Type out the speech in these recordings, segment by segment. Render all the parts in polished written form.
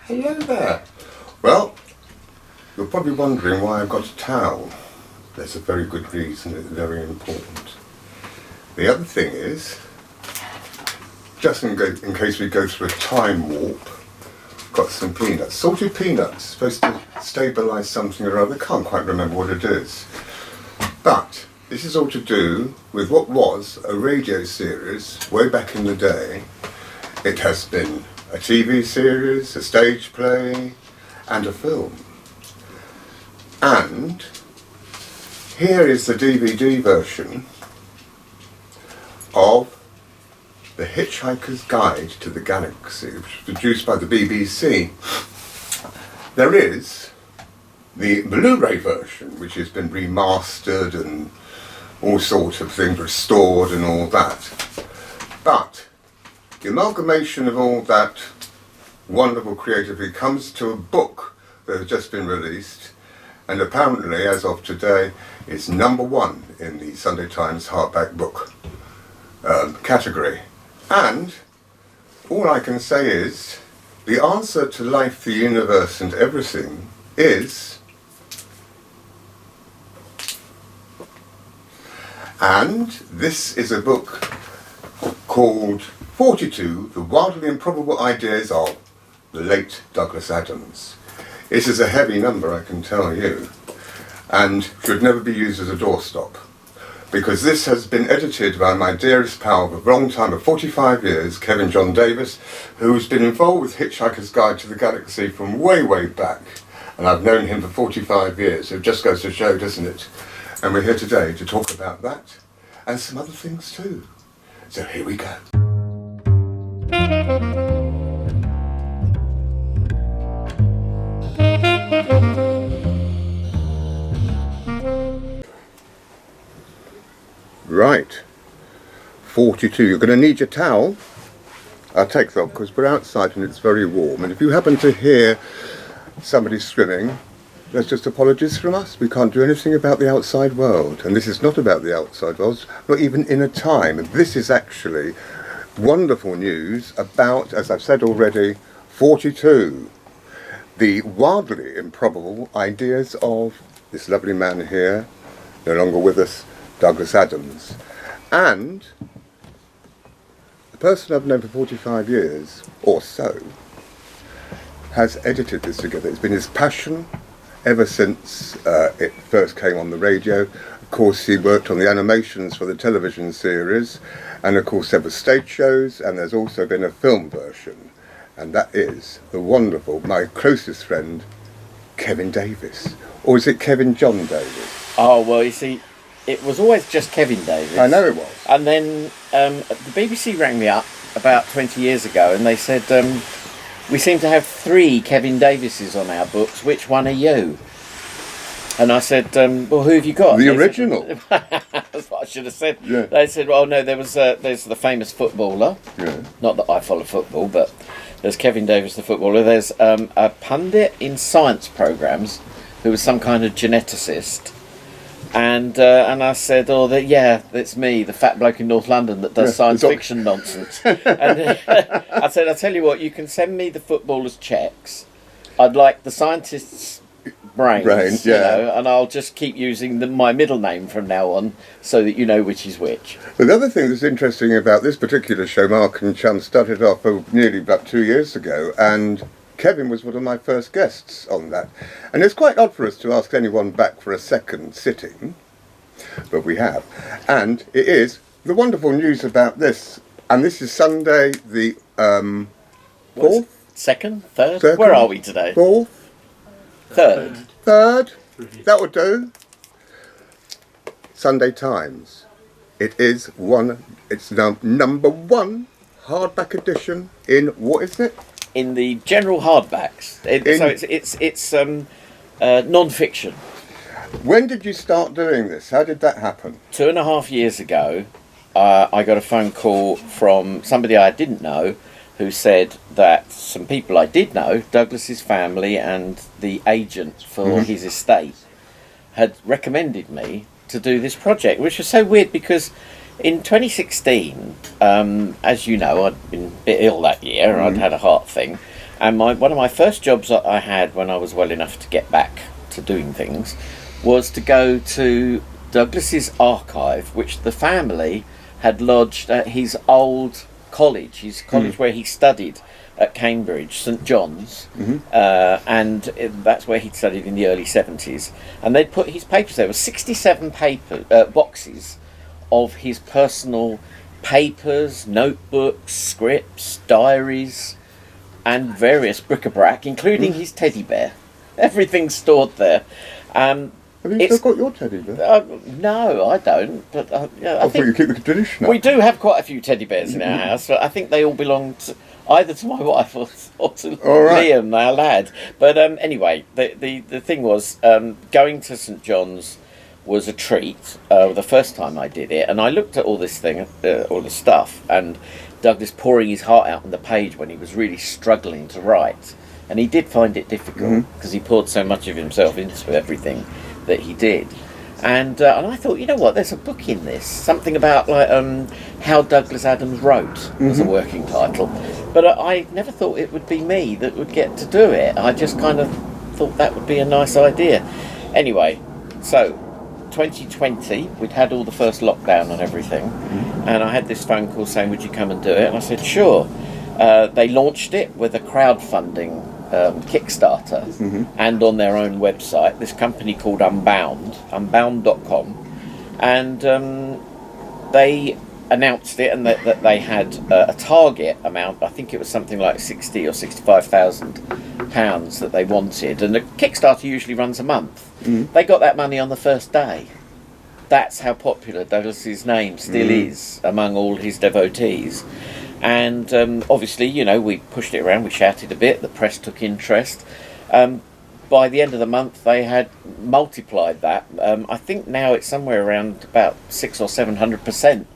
Hello there. Well, you're probably wondering why I've got a towel. There's a very good reason, it's very important. The other thing is, just in case we go through a time warp, got some peanuts. Salted peanuts, supposed to stabilise something or other, can't quite remember what it is. But this is all to do with what was a radio series way back in the day. It has been a TV series, a stage play, and a film. And here is the DVD version of the Hitch Hikers Guide to the Galaxy, which was produced by the BBC. There is the Blu-ray version, which has been remastered and all sorts of things restored and all that. But the amalgamation of all that wonderful creativity comes to a book that has just been released, and apparently, as of today, is #1 in the Sunday Times hardback book category. And all I can say is, the answer to life, the universe and everything is... And this is a book called 42, The Wildly Improbable Ideas of the late Douglas Adams. This is a heavy number, I can tell you, and should never be used as a doorstop, because this has been edited by my dearest pal of a long time, of 45 years, Jon Davies, who's been involved with Hitch Hikers Guide to the Galaxy from way, way back, and I've known him for 45 years, so it just goes to show, doesn't it? And we're here today to talk about that, and some other things too. So here we go. Right, 42. You're going to need your towel. I'll take that because we're outside and it's very warm. And if you happen to hear somebody screaming, there's just apologies from us. We can't do anything about the outside world. And this is not about the outside world, not even in a time. This is actually wonderful news about, as I've said already, 42. The wildly improbable ideas of this lovely man here, no longer with us, Douglas Adams. And the person I've known for 45 years, or so, has edited this together. It's been his passion ever since it first came on the radio. Of course, he worked on the animations for the television series, and of course there were stage shows, and there's also been a film version. And that is the wonderful, my closest friend, Jon Davies. Or is it Jon Davies? Oh, well, you see, it was always just Jon Davies. I know it was. And then the BBC rang me up about 20 years ago and they said, we seem to have 3 Jon Davieses on our books. Which one are you? And I said, well, who have you got? The original. That's what I should have said. Yeah. They said, well, no, there's the famous footballer. Yeah. Not that I follow football, but there's Jon Davies, the footballer. There's a pundit in science programmes who was some kind of geneticist. And I said, that's me, the fat bloke in North London that does science fiction nonsense. And I said, I'll tell you what, you can send me the footballers' cheques. I'd like the scientists' brains, you know, and I'll just keep using my middle name from now on so that you know which is which. But the other thing that's interesting about this particular show, Marc and Chums started off nearly about 2 years ago, and Kevin was one of my first guests on that. And it's quite odd for us to ask anyone back for a second sitting, but we have. And it is the wonderful news about this, and this is Sunday the 4th? Second? Third? Where are we today? 4th? Third. That would do. Sunday Times. It's now #1 hardback edition in, what is it? In the general hardbacks. So it's non-fiction. When did you start doing this? How did that happen? 2.5 years ago, I got a phone call from somebody I didn't know who said that some people I did know, Douglas's family and the agent for his estate, had recommended me to do this project, which was so weird because in 2016, as you know, I'd been a bit ill that year. I'd had a heart thing, And one of my first jobs that I had when I was well enough to get back to doing things was to go to Douglas's archive, which the family had lodged at his old college, his college where he studied at Cambridge, St John's, and that's where he'd studied in the early 70s. And they'd put his papers there. There were 67 boxes of his personal papers, notebooks, scripts, diaries, and various bric-a-brac, including his teddy bear. Everything's stored there. Have you still got your teddy bear? No, I don't. But I thought you keep the tradition up. We do have quite a few teddy bears in our house, but I think they all belong to either to my wife or to Liam, our lad. But anyway, the thing was, going to St John's was a treat. The first time I did it, and I looked at all this thing, all the stuff, and Douglas pouring his heart out on the page when he was really struggling to write, and he did find it difficult because he poured so much of himself into everything that he did. And I thought, you know what, there's a book in this, something about like how Douglas Adams wrote as a working title, but I never thought it would be me that would get to do it. I just kind of thought that would be a nice idea. Anyway, so 2020, we'd had all the first lockdown and everything, and I had this phone call saying, would you come and do it? And I said, sure. They launched it with a crowdfunding Kickstarter and on their own website, this company called unbound.com, and they announced it, and that they had a target amount. I think it was something like 60 or 65,000 pounds that they wanted, and the Kickstarter usually runs a month. They got that money on the first day. That's how popular Douglas's name still is among all his devotees. And obviously, you know, we pushed it around, we shouted a bit, the press took interest. By the end of the month, they had multiplied that. I think now it's somewhere around about 600 or 700%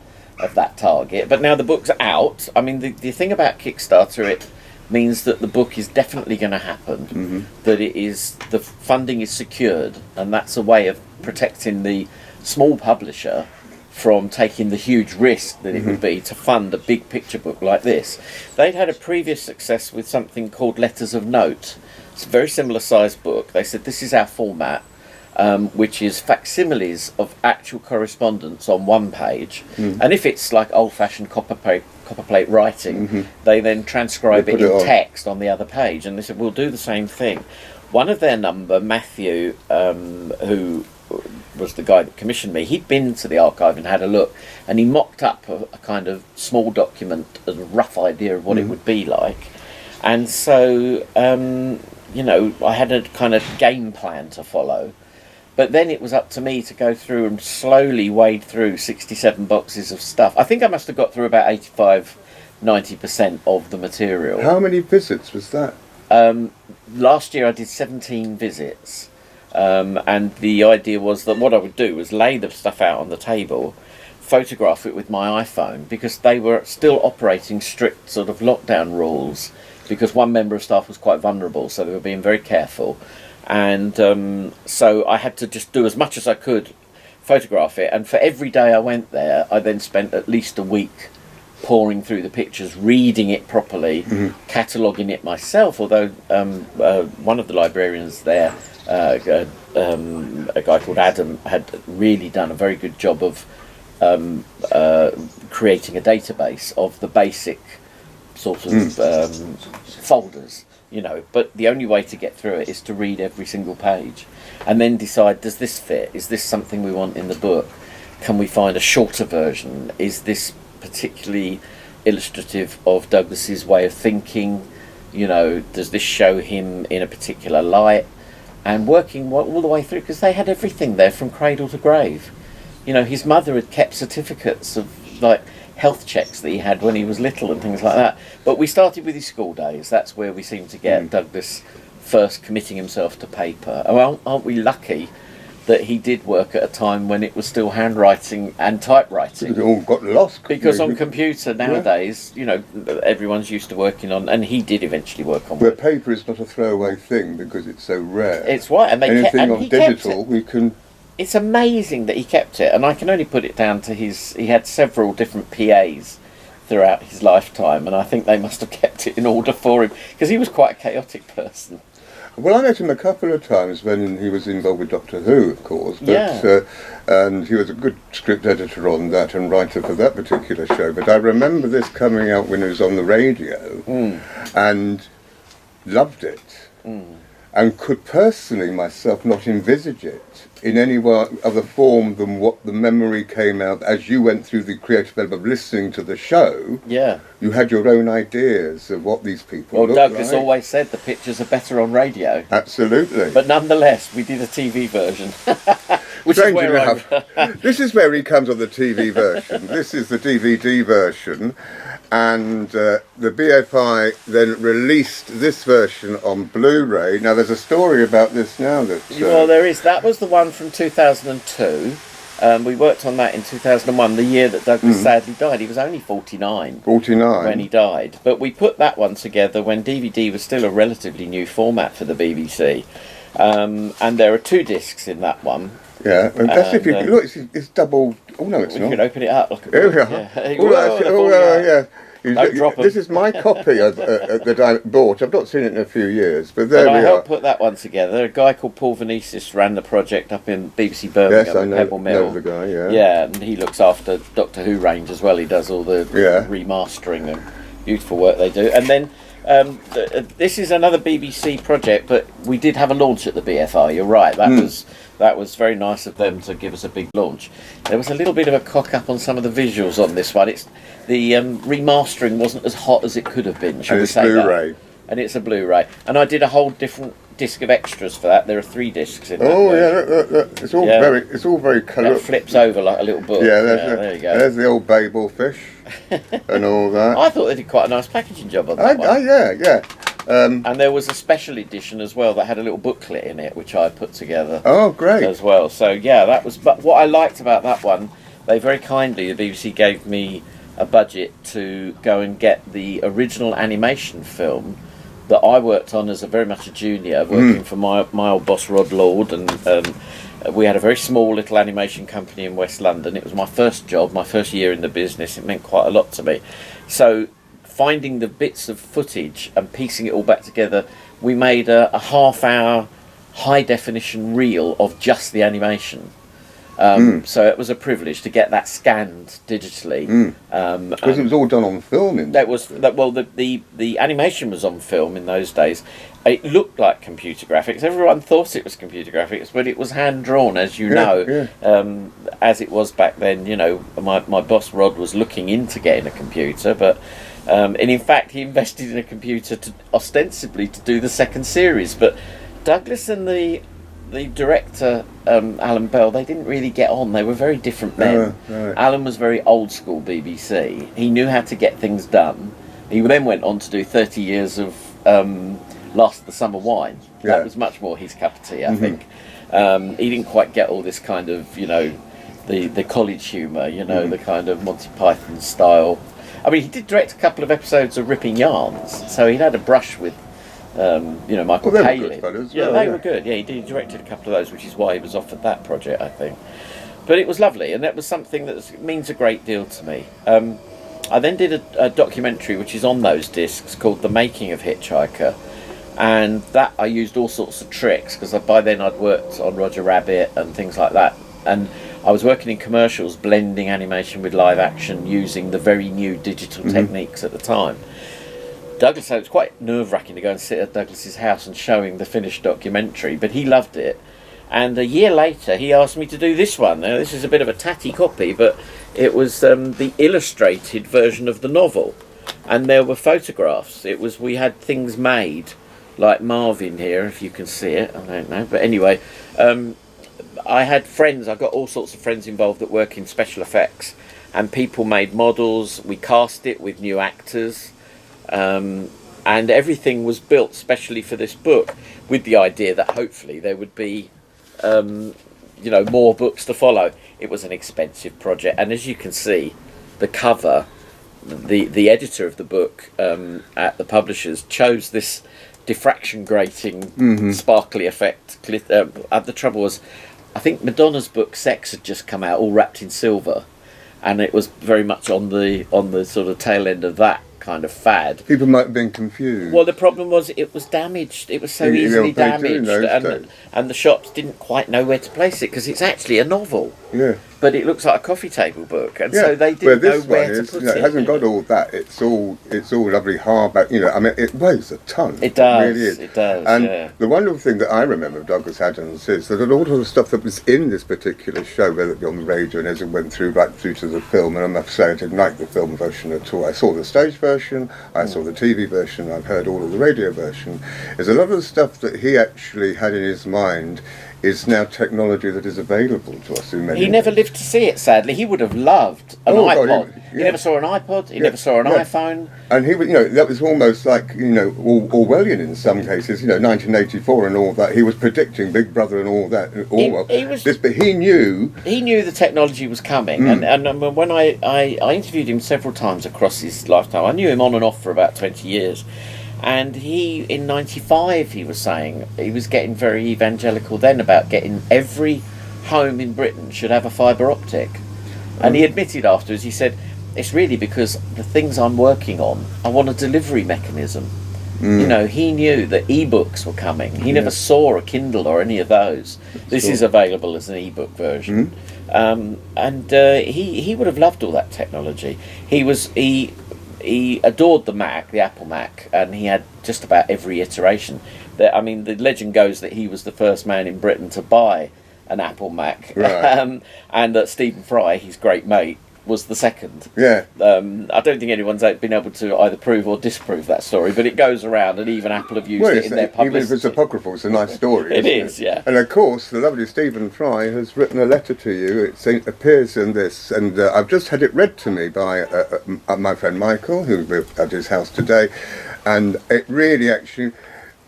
of that target. But now the book's out. I mean, the thing about Kickstarter, it means that the book is definitely going to happen, that the funding is secured, and that's a way of protecting the small publisher from taking the huge risk that it would be to fund a big picture book like this. They'd had a previous success with something called Letters of Note. It's a very similar sized book. They said, this is our format, which is facsimiles of actual correspondence on one page. And if it's like old-fashioned copper plate writing, they then transcribe it in text on the other page. And they said, we'll do the same thing. One of their number, Matthew, who was the guy that commissioned me, he'd been to the archive and had a look, and he mocked up a kind of small document, a rough idea of what it would be like. And so, you know, I had a kind of game plan to follow. But then it was up to me to go through and slowly wade through 67 boxes of stuff. I think I must have got through about 85-90% of the material. How many visits was that? Last year I did 17 visits. And the idea was that what I would do was lay the stuff out on the table, photograph it with my iPhone, because they were still operating strict sort of lockdown rules, because one member of staff was quite vulnerable, so they were being very careful. And so I had to just do as much as I could, photograph it, and for every day I went there, I then spent at least a week pouring through the pictures, reading it properly, cataloguing it myself, although one of the librarians there, a guy called Adam, had really done a very good job of creating a database of the basic sort of folders, you know, but the only way to get through it is to read every single page and then decide, does this fit? Is this something we want in the book? Can we find a shorter version? Is this particularly illustrative of Douglas's way of thinking? You know, does this show him in a particular light? And working all the way through, because they had everything there from cradle to grave. You know, his mother had kept certificates of like health checks that he had when he was little and things like that. But we started with his school days. That's where we seemed to get Douglas first committing himself to paper. Oh, aren't we lucky that he did work at a time when it was still handwriting and typewriting? It all got lost. Because on computer nowadays, you know, everyone's used to working on, and he did eventually work on. Where paper is not a throwaway thing because it's so rare. It's right, and anything on digital we can. It's amazing that he kept it, and I can only put it down to he had several different PAs throughout his lifetime, and I think they must have kept it in order for him because he was quite a chaotic person. Well, I met him a couple of times when he was involved with Doctor Who, of course, but and he was a good script editor on that and writer for that particular show. But I remember this coming out when it was on the radio, and loved it, and could personally myself not envisage it in any other form than what the memory came out as you went through the creative element of listening to the show. Yeah. You had your own ideas of what these people looked Douglas like. always said the pictures are better on radio. Absolutely. But nonetheless, we did a TV version. Which Strange is where enough, this is where he comes on the TV version. This is the DVD version. And the BFI then released this version on Blu-ray. Now, there's a story about this now. Well, there is. That was the one from 2002. We worked on that in 2001, the year that Douglas sadly died. He was only 49. 49. When he died. But we put that one together when DVD was still a relatively new format for the BBC. And there are 2 discs in that one. Yeah, and that's if you look, it's double. Oh no, it's not. You can open it up like a book. Yeah. Don't drop them. This is my copy of that I bought. I've not seen it in a few years, but there we are. I helped put that one together. A guy called Paul Venesis ran the project up in BBC Birmingham. Yes, I know, Pebble Mill. know the guy. Yeah. Yeah, and he looks after Doctor Who range as well. He does all the remastering and beautiful work they do. And then this is another BBC project, but we did have a launch at the BFI. You're right. That was very nice of them to give us a big launch. There was a little bit of a cock up on some of the visuals on this one. It's the remastering wasn't as hot as it could have been. Shall we say Blu-ray. that? And it's a Blu-ray. And I did a whole different disc of extras for that. There are 3 discs in that. Oh yeah, it's all very colourful. It flips over like a little book. Yeah, there you go. There's the old Babel fish and all that. I thought they did quite a nice packaging job on that one. Yeah. And there was a special edition as well that had a little booklet in it, which I put together. Oh, great. As well. So, yeah, that was... But what I liked about that one, they very kindly, the BBC gave me a budget to go and get the original animation film that I worked on as very much a junior, working for my old boss, Rod Lord, and we had a very small little animation company in West London. It was my first job, my first year in the business. It meant quite a lot to me. So... finding the bits of footage and piecing it all back together, we made a half-hour high-definition reel of just the animation. So it was a privilege to get that scanned digitally. Because it was all done on film. The animation was on film in those days. It looked like computer graphics. Everyone thought it was computer graphics, but it was hand-drawn, as you know. As it was back then. You know, my boss Rod was looking into getting a computer, but... and in fact, he invested in a computer ostensibly to do the second series. But Douglas and the director, Alan Bell, they didn't really get on. They were very different men. Right. Alan was very old school BBC. He knew how to get things done. He then went on to do 30 years of Last of the Summer Wine. That was much more his cup of tea, I think. He didn't quite get all this kind of, the college humour, the kind of Monty Python style. I mean, he did direct a couple of episodes of Ripping Yarns, so he'd had a brush with, Michael Palin. They were good. Yeah, he directed a couple of those, which is why he was offered that project, I think. But it was lovely, and that was something that means a great deal to me. I then did a documentary, which is on those discs, called The Making of Hitch Hiker, and that I used all sorts of tricks, because by then I'd worked on Roger Rabbit and things like that, and I was working in commercials, blending animation with live action, using the very new digital techniques at the time. Douglas said it was quite nerve-wracking to go and sit at Douglas's house and show him the finished documentary, but he loved it. And a year later, he asked me to do this one. Now, this is a bit of a tatty copy, but it was the illustrated version of the novel, and there were photographs. We had things made, like Marvin here, if you can see it. I don't know, but anyway. I had friends, I got all sorts of friends involved that work in special effects, and people made models. We cast it with new actors, and everything was built specially for this book, with the idea that hopefully there would be more books to follow. It was an expensive project, and as you can see, the cover, the editor of the book at the publishers chose this diffraction grating sparkly effect. The trouble was, I think Madonna's book Sex had just come out, all wrapped in silver, and it was very much on the sort of tail end of that kind of fad. People might have been confused. Well, the problem was it was damaged. It was so easily damaged, and the shops didn't quite know where to place it because it's actually a novel. Yeah. But it looks like a coffee table book, and so they didn't know where to put it. It hasn't got all that. It's all lovely hardback. I mean, it weighs a ton. It does. It really is. It does. And the wonderful thing that I remember of Douglas Adams is that a lot of the stuff that was in this particular show, whether it be on the radio and as it went through right through to the film, and I must say I didn't like the film version at all. I saw the stage version, I saw the TV version, I've heard all of the radio version. Is a lot of the stuff that he actually had in his mind is now technology that is available to us in many He never lived to see it, sadly. He would have loved an iPod. He never saw an iPod, he never saw an iPhone. And he was, that was almost like, Orwellian in some cases, 1984 and all that. He was predicting Big Brother and all that. But he knew... He knew the technology was coming. And when I interviewed him several times across his lifetime, I knew him on and off for about 20 years. And in 95, he was saying, he was getting very evangelical then about getting every home in Britain should have a fibre optic. And he admitted afterwards, he said, it's really because the things I'm working on, I want a delivery mechanism. He knew that e-books were coming. He never saw a Kindle or any of those. This is available as an e-book version. He would have loved all that technology. He adored the Mac, the Apple Mac, and he had just about every iteration. The legend goes that he was the first man in Britain to buy an Apple Mac, right. And that Stephen Fry, his great mate, was the second. Yeah. I don't think anyone's been able to either prove or disprove that story, but it goes around, and even Apple have used it in their publicity. Even if it's apocryphal, it's a nice story. It is, yeah. And of course, the lovely Stephen Fry has written a letter to you. It appears in this, and I've just had it read to me by my friend Michael, who's at his house today, and it really actually...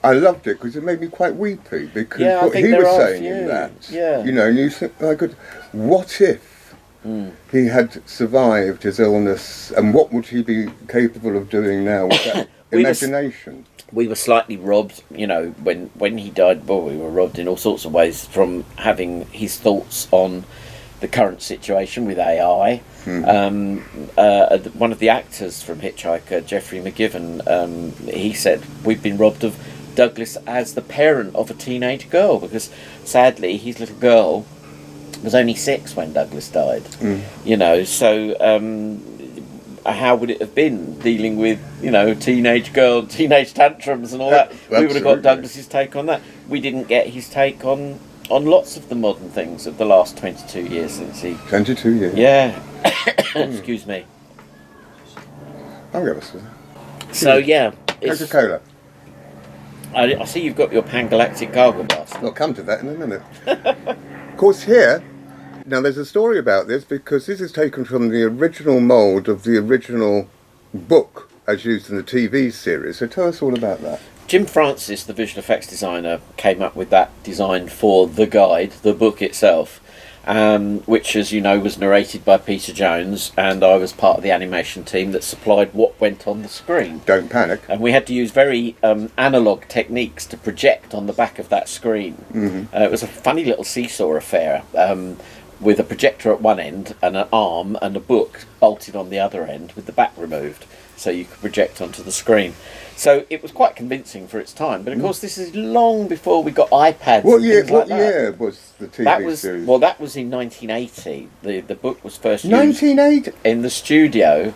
I loved it because it made me quite weepy, because what he was saying in that, and you think, my God, what if he had survived his illness, and what would he be capable of doing now with that imagination? We were slightly robbed, when he died. Well, we were robbed in all sorts of ways from having his thoughts on the current situation with AI. One of the actors from Hitch Hiker, Geoffrey McGivern, he said, we've been robbed of Douglas as the parent of a teenage girl, because sadly his little girl was only 6 when Douglas died. So how would it have been dealing with teenage tantrums and all that? We would have got Douglas's take on that. We didn't get his take on lots of the modern things of the last 22 years since he... 22 years? Yeah. Excuse me. I'll give us So yeah, Coca-Cola. I see you've got your Pan-Galactic Gargle Blast. I'll come to that in a minute. Of course, here, now there's a story about this, because this is taken from the original mould of the original book as used in the TV series. So tell us all about that. Jim Francis, the visual effects designer, came up with that design for the guide, the book itself, which, as you know, was narrated by Peter Jones, and I was part of the animation team that supplied what went on the screen. Don't panic. And we had to use very analogue techniques to project on the back of that screen. It was a funny little seesaw affair, with a projector at one end and an arm and a book bolted on the other end with the back removed, so you could project onto the screen. So it was quite convincing for its time, but of course this is long before we got iPads. What year was the TV series? Well, that was in 1980. The book was first used 1980 in the studio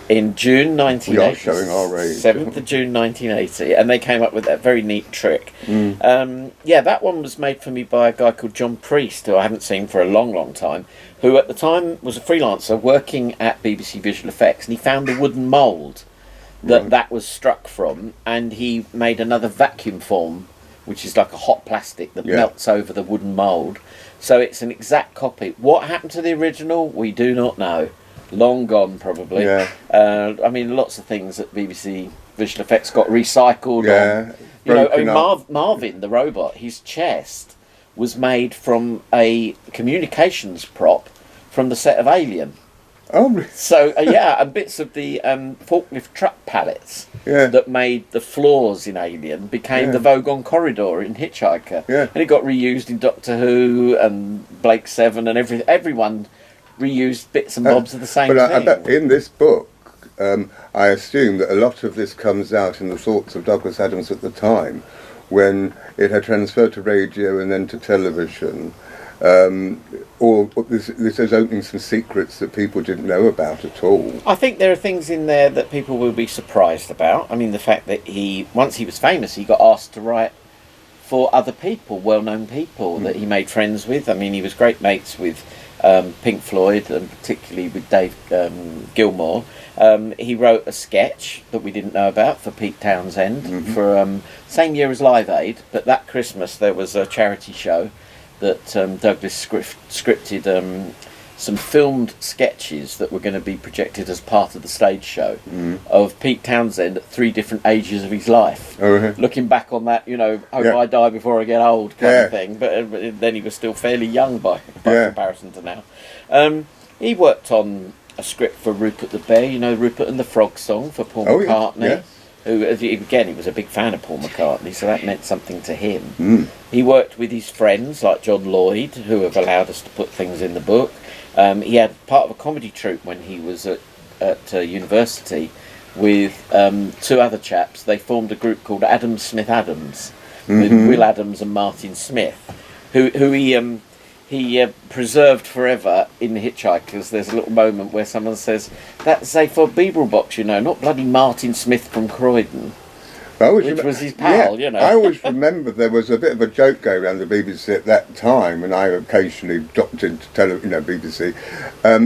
in June 1980. We are showing our age. 7th of June 1980, and they came up with that very neat trick. That one was made for me by a guy called John Priest, who I haven't seen for a long, long time, who at the time was a freelancer working at BBC Visual Effects, and he found a wooden mould that was struck from, and he made another vacuum form, which is like a hot plastic that melts over the wooden mould. So it's an exact copy. What happened to the original, we do not know. Long gone, probably. Lots of things at BBC Visual Effects got recycled. Marvin, the robot, his chest was made from a communications prop from the set of Alien. Oh, really? So, and bits of the forklift truck pallets that made the floors in Alien became the Vogon corridor in Hitch Hiker. And it got reused in Doctor Who and Blake 7 and everyone reused bits and bobs of the same but thing. But in this book, I assume that a lot of this comes out in the thoughts of Douglas Adams at the time, when it had transferred to radio and then to television. Or this is opening some secrets that people didn't know about at all. I think there are things in there that people will be surprised about. I mean, the fact that once he was famous, he got asked to write for other people, well-known people that he made friends with. I mean, he was great mates with Pink Floyd, and particularly with Dave Gilmour. He wrote a sketch that we didn't know about for Pete Townsend for same year as Live Aid, but that Christmas there was a charity show that Douglas scripted some filmed sketches that were going to be projected as part of the stage show of Pete Townsend at 3 different ages of his life. Looking back on that, hope I die before I get old kind of thing, but then he was still fairly young by comparison to now. He worked on a script for Rupert the Bear, Rupert and the Frog song for Paul McCartney. Who, again, he was a big fan of Paul McCartney, so that meant something to him. He worked with his friends like John Lloyd, who have allowed us to put things in the book. He had part of a comedy troupe when he was at university with 2 other chaps. They formed a group called Adams Smith Adams, with Will Adams and Martin Smith, who he preserved forever in the Hitch Hikers. There's a little moment where someone says, "That's a for Beeblebox, not bloody Martin Smith from Croydon," which was his pal, I always remember there was a bit of a joke going around the BBC at that time, and I occasionally dropped into BBC.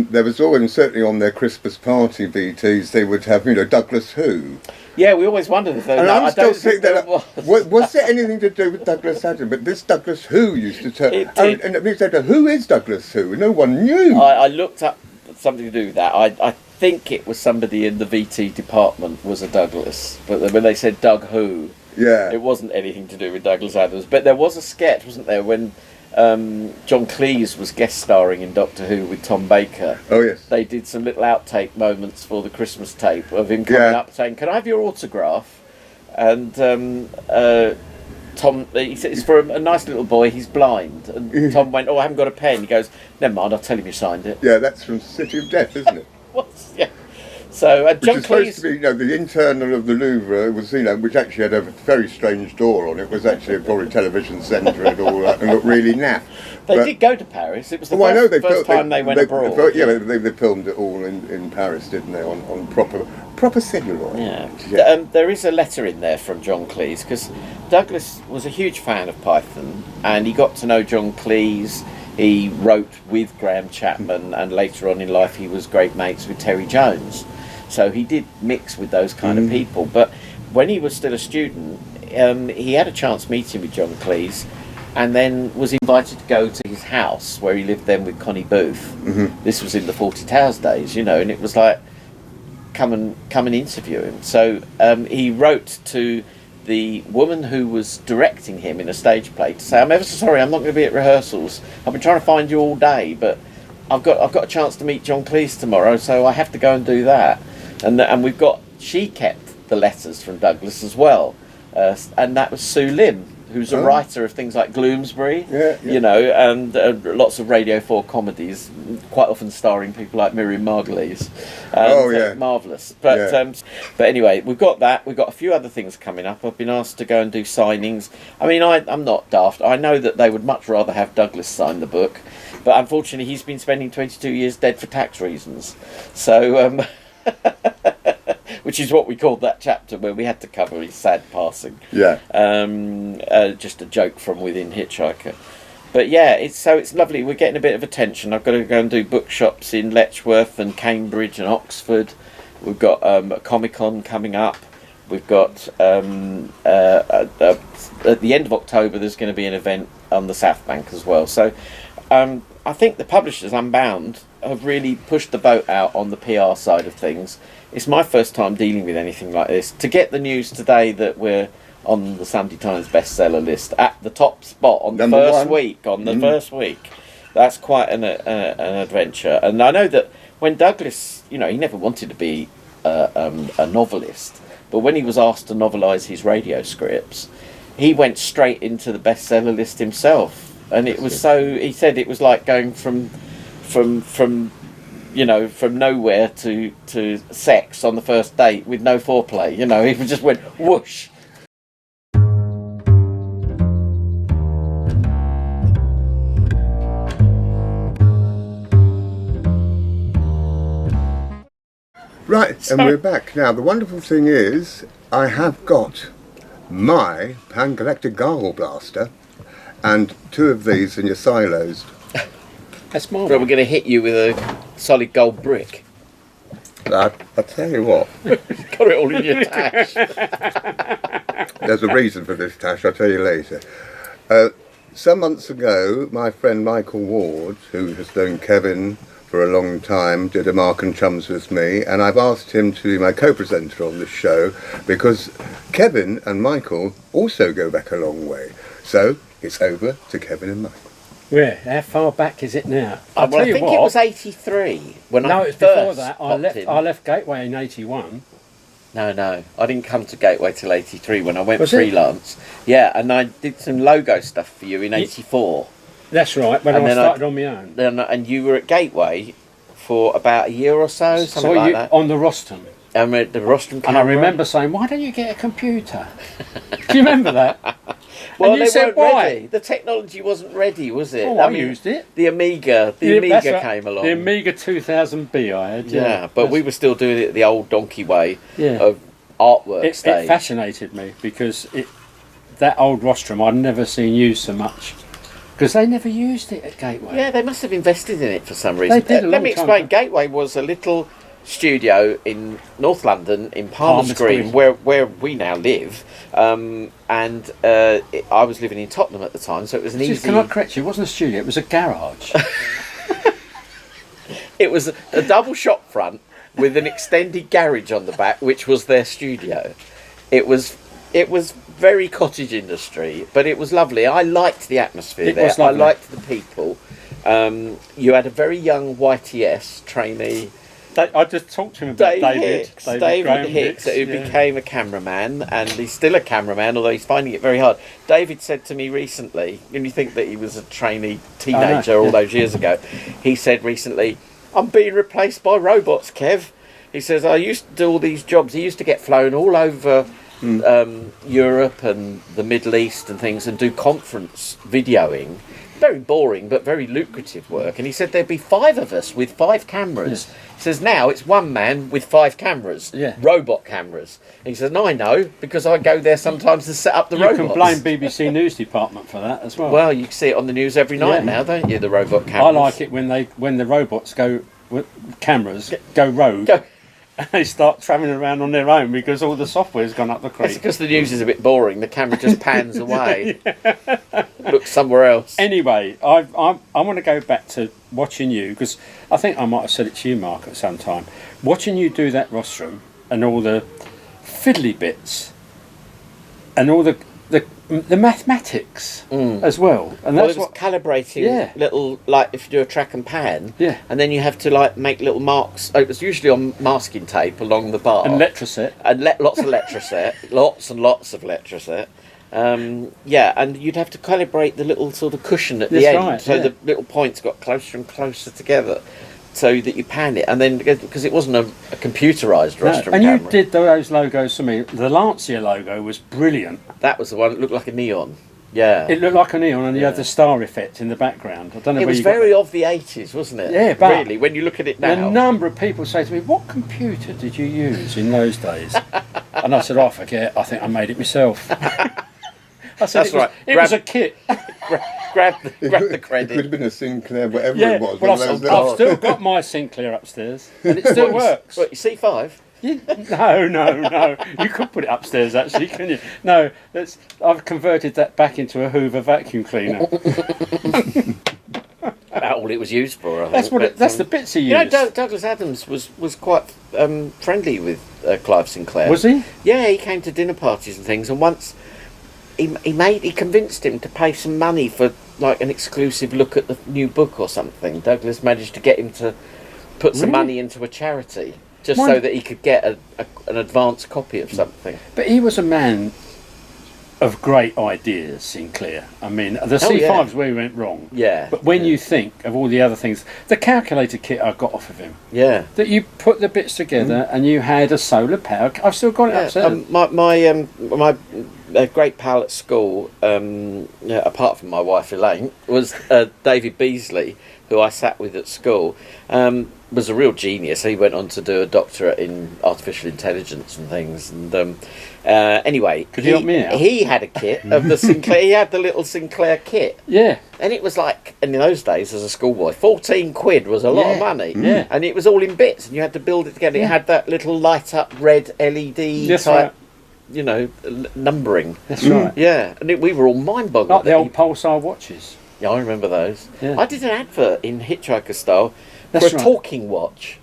There was always, certainly on their Christmas party VTs, they would have, Douglas Who. Yeah, we always wondered if there was. I'm still thinking that was there anything to do with Douglas Adams? But this Douglas Who used to tell. And we said, who is Douglas Who? No one knew. I looked up something to do with that. I think it was somebody in the VT department was a Douglas, but when they said Doug Who, it wasn't anything to do with Douglas Adams. But there was a sketch, wasn't there, when John Cleese was guest starring in Doctor Who with Tom Baker. Oh yes. They did some little outtake moments for the Christmas tape of him coming up saying, "Can I have your autograph?" And Tom, he said, "It's for a nice little boy, he's blind." And Tom went, "Oh, I haven't got a pen." He goes, "Never mind, I'll tell him you signed it." Yeah, that's from City of Death, isn't it? Yeah. So John Which is Cleese, supposed to be, the internal of the Louvre was, which actually had a very strange door on it. Was actually probably a television centre and all that, and looked really naff. They did go to Paris. It was the first time they went abroad. They filmed it all in Paris, didn't they? On proper celluloid. Yeah. There is a letter in there from John Cleese, because Douglas was a huge fan of Python, and he got to know John Cleese. He wrote with Graham Chapman, and later on in life he was great mates with Terry Jones. So he did mix with those kind of people. But when he was still a student, he had a chance meeting with John Cleese, and then was invited to go to his house where he lived then with Connie Booth. This was in the 40 Towers days, and it was like, come and interview him. So he wrote to the woman who was directing him in a stage play to say, "I'm ever so sorry, I'm not going to be at rehearsals. I've been trying to find you all day, but I've got a chance to meet John Cleese tomorrow, so I have to go and do that." And she kept the letters from Douglas as well, and that was Sue Lim, who's a writer of things like Gloomsbury, and lots of Radio 4 comedies, quite often starring people like Miriam Margolyes. Marvellous. But anyway, we've got that. We've got a few other things coming up. I've been asked to go and do signings. I mean, I'm not daft. I know that they would much rather have Douglas sign the book, but unfortunately he's been spending 22 years dead for tax reasons. So... which is what we called that chapter where we had to cover his sad passing. Just a joke from within Hitchhiker. But it's lovely. We're getting a bit of attention. I've got to go and do bookshops in Letchworth and Cambridge and Oxford. We've got a Comic-Con coming up. We've got at the end of October there's going to be an event on the South Bank as well. So I think the publishers, Unbound, have really pushed the boat out on the PR side of things. It's my first time dealing with anything like this. To get the news today that we're on the Sunday Times bestseller list at the top spot on the first week, that's quite an adventure. And I know that when Douglas, he never wanted to be a novelist, but when he was asked to novelise his radio scripts, he went straight into the bestseller list himself. And it was he said it was like going from from nowhere to sex on the first date with no foreplay. He just went whoosh. Right, and we're back. Now, the wonderful thing is, I have got my pan-galactic gargle blaster, and 2 of these in your silos. That's more. But we're going to hit you with a solid gold brick. I tell you what, Got it all in your tash. there's a reason for this, Tash, I'll tell you later. Some months ago, my friend Michael Ward, who has known Kevin for a long time, did a Marc and Chums with me, and I've asked him to be my co-presenter on this show because Kevin and Michael also go back a long way. So it's over to Kevin and Michael. Where? How far back is it now? I think it was 83 when No, I it was first before that. popped I left Gateway in 81. No, I didn't come to Gateway till 83 when I went Was it? freelance. Yeah, and I did some logo stuff for you in 84. That's right, when And I then started on my own. And you were at Gateway for about a year or so, something like that. On the rostrum. And with the rostrum And I camera. remember saying, why don't you get a computer? Do you remember that? Well, and you they said, weren't why? ready. The technology wasn't ready, was it? Oh, I used it. The Amiga That's right. came along. The Amiga 2000B I had. Yeah, but we were still doing it the old donkey way Yeah. of artwork It stage. fascinated me because that old rostrum I'd never seen used so much. Because they never used it at Gateway. Yeah, they must have invested in it for some reason. They did a Let long me time explain. ago. Gateway was a little studio in North London, in Palmer's Palmer's Green, Green. where we now live. I was living in Tottenham at the time, so it was an easy... Can I correct you? It wasn't a studio, it was a garage. It was a double shop front with an extended garage on the back, which was their studio. It was very cottage industry, but it was lovely. I liked the atmosphere It there. was I lovely. liked the people. You had a very young YTS trainee, I just talked to him about David Graham Hicks, who yeah. became a cameraman, and he's still a cameraman, although he's finding it very hard. David said to me recently, and you think that he was a trainee teenager all those years ago, he said recently, I'm being replaced by robots, Kev. He says, I used to do all these jobs. He used to get flown all over Europe and the Middle East and things and do conference videoing. Very boring, but very lucrative work. And he said there'd be 5 of us with 5 cameras. Yes. He says now it's 1 man with 5 cameras, Yeah. robot cameras. And he says, and I know because I go there sometimes to set up the You robots. can blame BBC News Department for that as well. Well, you see it on the news every night Yeah. now, don't you? The robot I cameras. like it when the robots go rogue. Go. And they start travelling around on their own because all the software's gone up the It's creek. because the news is a bit boring. The camera just pans away, looks somewhere else. Anyway, I want to go back to watching you because I think I might have said it to you, Mark, at some time. Watching you do that rostrum and all the fiddly bits and all the mathematics as well, and Well, that's it was what. calibrating Yeah. little, like if you do a track and pan, Yeah. and then you have to like make little marks. It was usually on masking tape along the bar, And Letraset. and lots of Letraset, lots and lots of Letraset. Yeah, and you'd have to calibrate the little sort of cushion at the That's end, right, so yeah. the little points got closer and closer together, so that you pan it, and then because it wasn't a computerised No, rostrum and camera. you did those logos for me. The Lancia logo was brilliant. That was the one that looked like a neon. Yeah, It looked like a neon, and you had the star effect in the background. I don't know it where was you got very of the 80s, wasn't it? Yeah, but really, when you look at it that. now. A number of people say to me, "What computer did you use in those days?" And I said, "I forget. I think I made it myself." I said, That's right. It was a kit. grab the It could credit. have been a Sinclair, whatever Yeah, it was. well, one of I've those still got my Sinclair upstairs, and it still works. What, you C5? No. You could put it upstairs, actually, couldn't you? No, I've converted that back into a Hoover vacuum cleaner. About all it was used for, I think. That's what. But, That's the bits he You know, used. Douglas Adams was quite friendly with Clive Sinclair. Was he? Yeah, he came to dinner parties and things, and once he convinced him to pay some money for like an exclusive look at the new book or something. Douglas managed to get him to put some Really? money into a charity just Why- so that he could get an advance copy of something. But he was a man of great ideas, Sinclair. I mean, the C5's where he went wrong. Yeah. But when you think of all the other things, the calculator kit I got off of him. Yeah. That you put the bits together and you had a solar power. I've still got it upstairs. My great pal at school, apart from my wife Elaine, was David Beasley, who I sat with at school. Was a real genius. He went on to do a doctorate in artificial intelligence and things. And anyway, could you help me out? He had a kit of the Sinclair. He had the little Sinclair kit. Yeah. And it was like, in those days as a schoolboy, 14 quid was a lot of money. Yeah. And it was all in bits, and you had to build it together. It had that little light up red LED type, numbering. That's right. Yeah, and we were all mind boggled. Like the old pulsar watches. Yeah, I remember those. Yeah. I did an advert in Hitch Hikers style for That's a right. talking watch.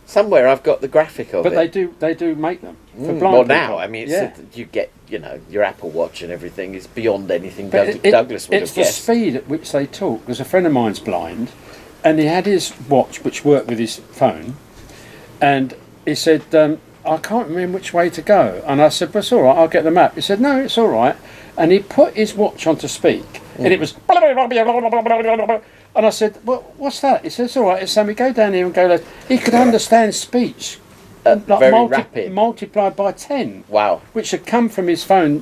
Somewhere I've got the graphic of but it. they do make them for blind Well, people. now, I mean, you get, your Apple Watch and everything is beyond anything But Douglas would have it's the guessed. speed at which they talk. Because a friend of mine's blind, and he had his watch which worked with his phone, and he said, I can't remember which way to go. And I said, but it's all right, I'll get the map. He said, no, it's all right. And he put his watch on to speak, and it was... And I said, well, what's that? He said, it's all right. It's we go down here and go left. He could understand speech. Very rapid. Multiplied by 10. Wow. Which had come from his phone,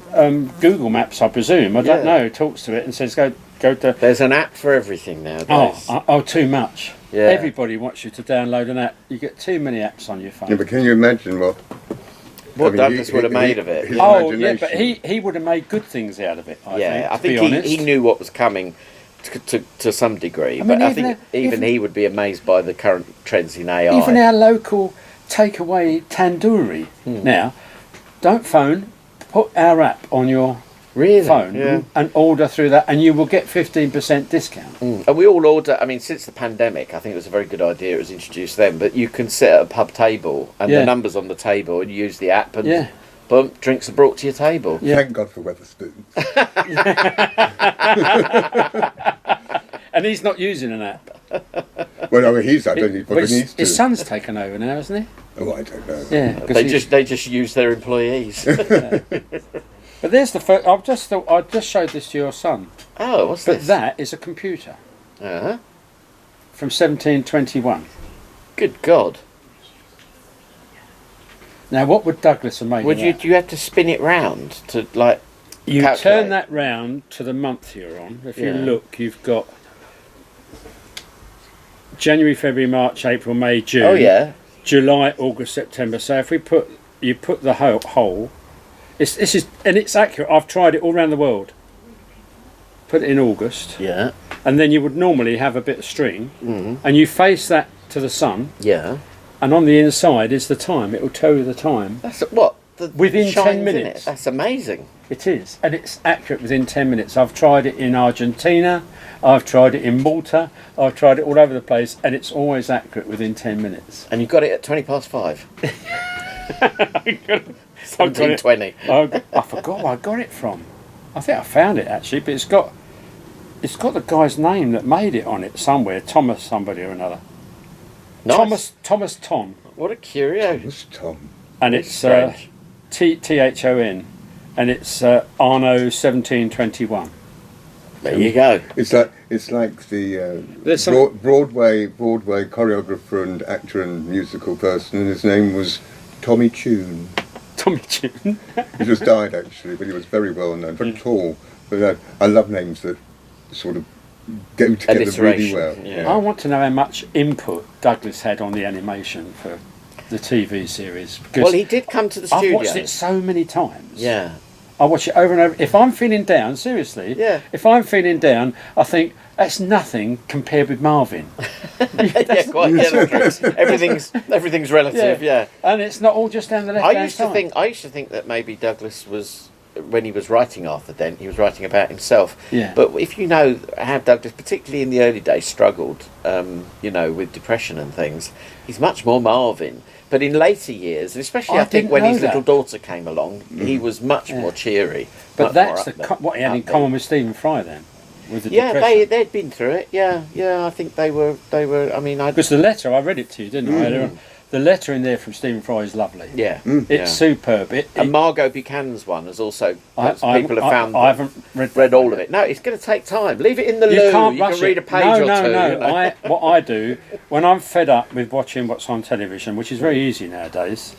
Google Maps, I presume. I don't know. Talks to it and says, go to... There's an app for everything nowadays. Too much. Yeah. Everybody wants you to download an app. You get too many apps on your phone. Yeah, but can you imagine what Douglas would have made of it? his Oh, yeah, but imagination. he would have made good things out of it, I to be think honest. he knew what was coming to some degree. I But mean, I think even he would be amazed by the current trends in AI. Even our local takeaway tandoori now, don't phone, put our app on your phone and order through that, and you will get 15% discount. And we all order, I mean, since the pandemic, I think it was a very good idea, it was introduced then, but you can sit at a pub table and the number's on the table and you use the app and boom, drinks are brought to your table. Yeah. Thank God for Wetherspoons. And he's not using an app. Well, I mean, I don't think he But needs to. his son's taken over now, hasn't he? Oh, I don't know. Yeah. They just use their employees. But there's the first. I just showed this to your son. Oh, what's But this? that is a computer Uh-huh. from 1721. Good God. Now, what would Douglas have made? Would of you that? do you have to spin it round to like You calculate? turn that round to the month you're on. If you look, you've got January, February, March, April, May, June. Oh yeah. July, August, September. So if we put the whole, it's accurate. I've tried it all around the world. Put it in August, Yeah. and then you would normally have a bit of string, and you face that to the sun, Yeah. and on the inside is the time. It will tell you the time. That's what Within 10 shines in minutes. it. That's amazing. It is, and it's accurate within 10 minutes. I've tried it in Argentina, I've tried it in Malta, I've tried it all over the place, and it's always accurate within 10 minutes. And you got it at 5:20. 17:20. I forgot where I got it from. I think I found it actually, but it's got the guy's name that made it on it somewhere. Thomas somebody or another. Nice. Thomas Tom, What a curio. What's Tom? and It's it's strange. Thon, and it's Arno 1721. There you go. It's like the There's some- Broadway choreographer and actor and musical person, and his name was Tommy Tune. Tommy Tune. He just died actually, but he was very well known, very tall. But I love names that sort of go together really Alliteration, well. yeah. I want to know how much input Douglas had on the animation for the TV series. Because Well, he did come to the I've studio. watched it so many times. Yeah. I watch it over and over. If I'm feeling down, seriously, if I'm feeling down, I think that's nothing compared with Marvin. Yeah, quite. Yeah, everything's relative. Yeah. And it's not all just down the left I hand used side. to think that maybe Douglas was, when he was writing Arthur Dent, he was writing about himself. Yeah. But if you know how Douglas, particularly in the early days, struggled, with depression and things, he's much more Marvin. But in later years, especially I think didn't when know his that. little daughter came along, he was much more cheery. But much that's more what he had in upbeat. common with Stephen Fry then, with the Yeah, depression. they'd been through it. Yeah. I think they were. I mean, Because the letter, I read it to you, didn't I? the letter in there from Stephen Fry is lovely. Yeah, It's superb. And Margot Buchanan's one has also people have found. I haven't read all of it. No, it's going to take time. Leave it in the loo. You can read a page or two. No. What I do when I'm fed up with watching what's on television, which is very easy nowadays,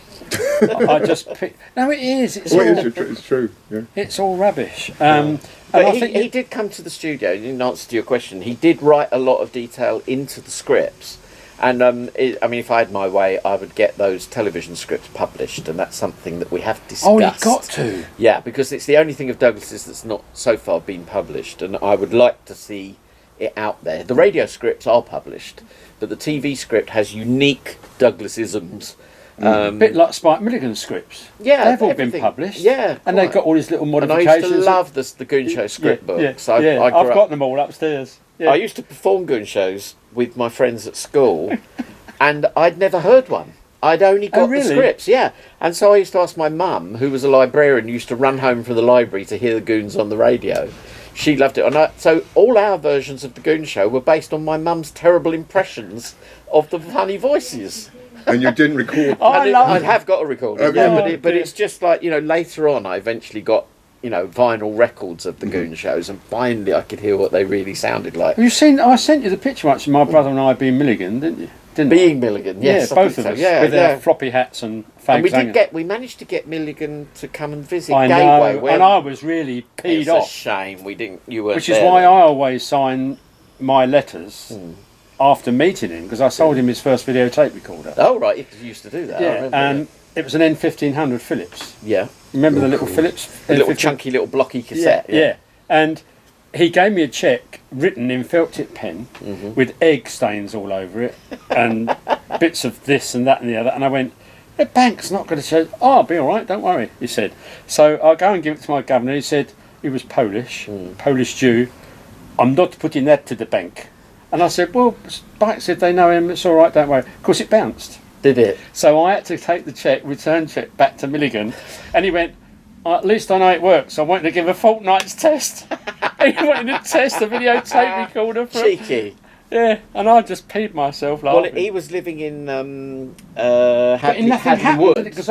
I just pick. No, it is. It's true. Yeah. It's all rubbish. But he did come to the studio. In answer to your question, he did write a lot of detail into the scripts. And I mean, if I had my way, I would get those television scripts published, and that's something that we have discussed. Oh, you've got to. Yeah, because it's the only thing of Douglas's that's not so far been published, and I would like to see it out there. The radio scripts are published, but the TV script has unique Douglasisms. A bit like Spike Milligan's scripts. Yeah, they've all been published. Yeah, and they've got all these little modifications. And I used to love the Goon Show script books. I've got them all upstairs. Yeah. I used to perform Goon Shows with my friends at school, and I'd never heard one. I'd only got the scripts, and so I used to ask my mum, who was a librarian, used to run home from the library to hear the Goons on the radio. She loved it, so all our versions of the Goon Show were based on my mum's terrible impressions of the funny voices. And you didn't record. I have got a recording, but it's just like, later on I eventually got vinyl records of the Goon Shows, and finally I could hear what they really sounded like. Have you seen? I sent you the picture once of my brother and I being Milligan, didn't you? Milligan, yes, yeah, both of us, with their floppy hats and fags. And we managed to get Milligan to come and visit I Gateway. know, and I was really peed off. It's a shame we didn't. You weren't. Which is why I always sign my letters after meeting him, because I sold him his first videotape recorder. Oh right, you used to do that. Yeah, and it was an N1500 Philips. Yeah. Remember the little Philips? The little chunky little blocky cassette. Yeah. And he gave me a cheque written in felt tip pen with egg stains all over it and bits of this and that and the other. And I went, the bank's not going to show. Oh, I'll be all right, don't worry, he said. So I'll go and give it to my governor. He said, he was Polish, Polish Jew. I'm not putting that to the bank. And I said, well, Spike said they know him, it's all right, don't worry. Of course, it bounced. Did it? So I had to take the return cheque back to Milligan, and he went, at least I know it works. I wanted to give a fortnight's test. He wanted to test the videotape recorder. Cheeky. Yeah, and I just peed myself laughing. Well, he was living in nothing happened, Woods. Because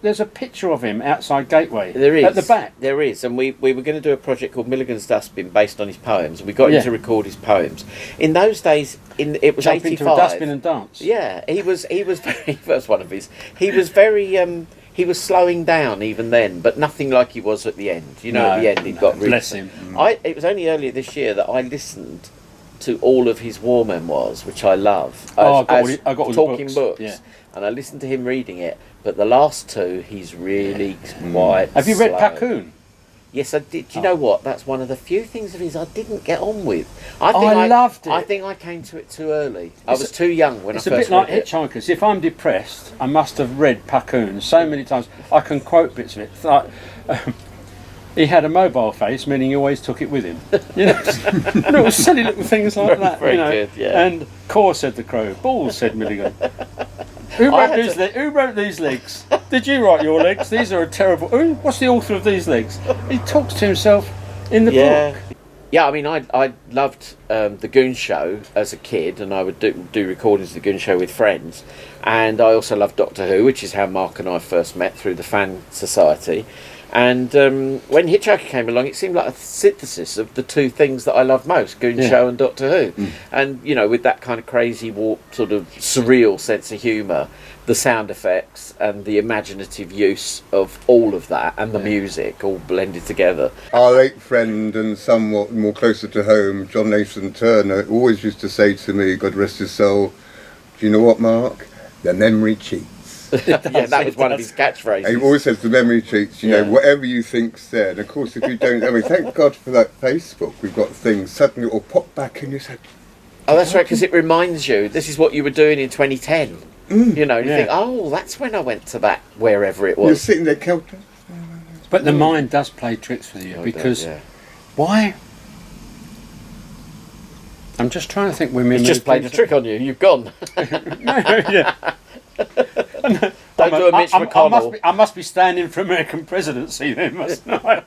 there's a picture of him outside Gateway. There is. At the back. There is, and we were going to do a project called Milligan's Dustbin based on his poems, and we got him to record his poems. In those days, it was Jump 85. into a dustbin and dance. Yeah, he was very. That's one of his. He was very. He was slowing down even then, but nothing like he was at the end. At the end he got really. Bless him. It was only earlier this year that I listened to all of his war memoirs, which I love. I got all talking the books. And I listened to him reading it. But the last two, he's really quite. Have you read slow. Pacoon? Yes, I did. Do you know what? That's one of the few things of his I didn't get on with. I loved it. I think I came to it too early. I was too young when I first read it. It's a bit like Hitch Hikers. If I'm depressed, I must have read Pacoon so many times. I can quote bits of it. It's like, he had a mobile face, meaning he always took it with him. Little silly little things like that. Very good, yeah. And Core said the crow, balls said Milligan. Who wrote these legs? Did you write your legs? These are a terrible. What's the author of these legs? He talks to himself in the book. Yeah, I mean, I loved the Goon Show as a kid, and I would do recordings of the Goon Show with friends. And I also loved Doctor Who, which is how Marc and I first met through the Fan Society. And when Hitch Hikers came along, it seemed like a synthesis of the two things that I love most, Goon Show and Doctor Who. And, with that kind of crazy, warped, sort of surreal sense of humour, the sound effects and the imaginative use of all of that and the music all blended together. Our late friend and somewhat more closer to home, John Nathan Turner, always used to say to me, God rest his soul, do you know what, Marc? The memory cheats. That was one of his catchphrases. He always says the memory cheats, whatever you think's there. And of course, if you don't, thank God for that Facebook. We've got things, suddenly it will pop back and you say, oh, that's right, because it reminds you, this is what you were doing in 2010. You think, oh, that's when I went to that, wherever it was. You're sitting there, counter. But the mind does play tricks with you, because why? I'm just trying to think when we It's just played a trick on you, you've gone. Don't do a Mitch McConnell. I must be standing for American presidency then, mustn't I?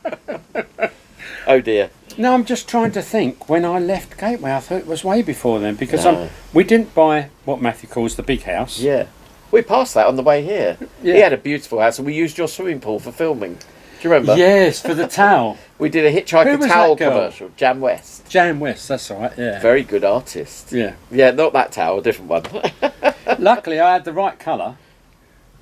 Oh dear. No, I'm just trying to think. When I left Gateway, I thought it was way before then, because we didn't buy what Matthew calls the big house. Yeah. We passed that on the way here. Yeah. He had a beautiful house, and we used your swimming pool for filming. Do you remember? Yes, for the towel. We did a Hitch Who Hiker was towel that girl? commercial. Jan West. Jan West, that's right, yeah. Very good artist. Yeah. Yeah, not that towel, a different one. Luckily, I had the right colour,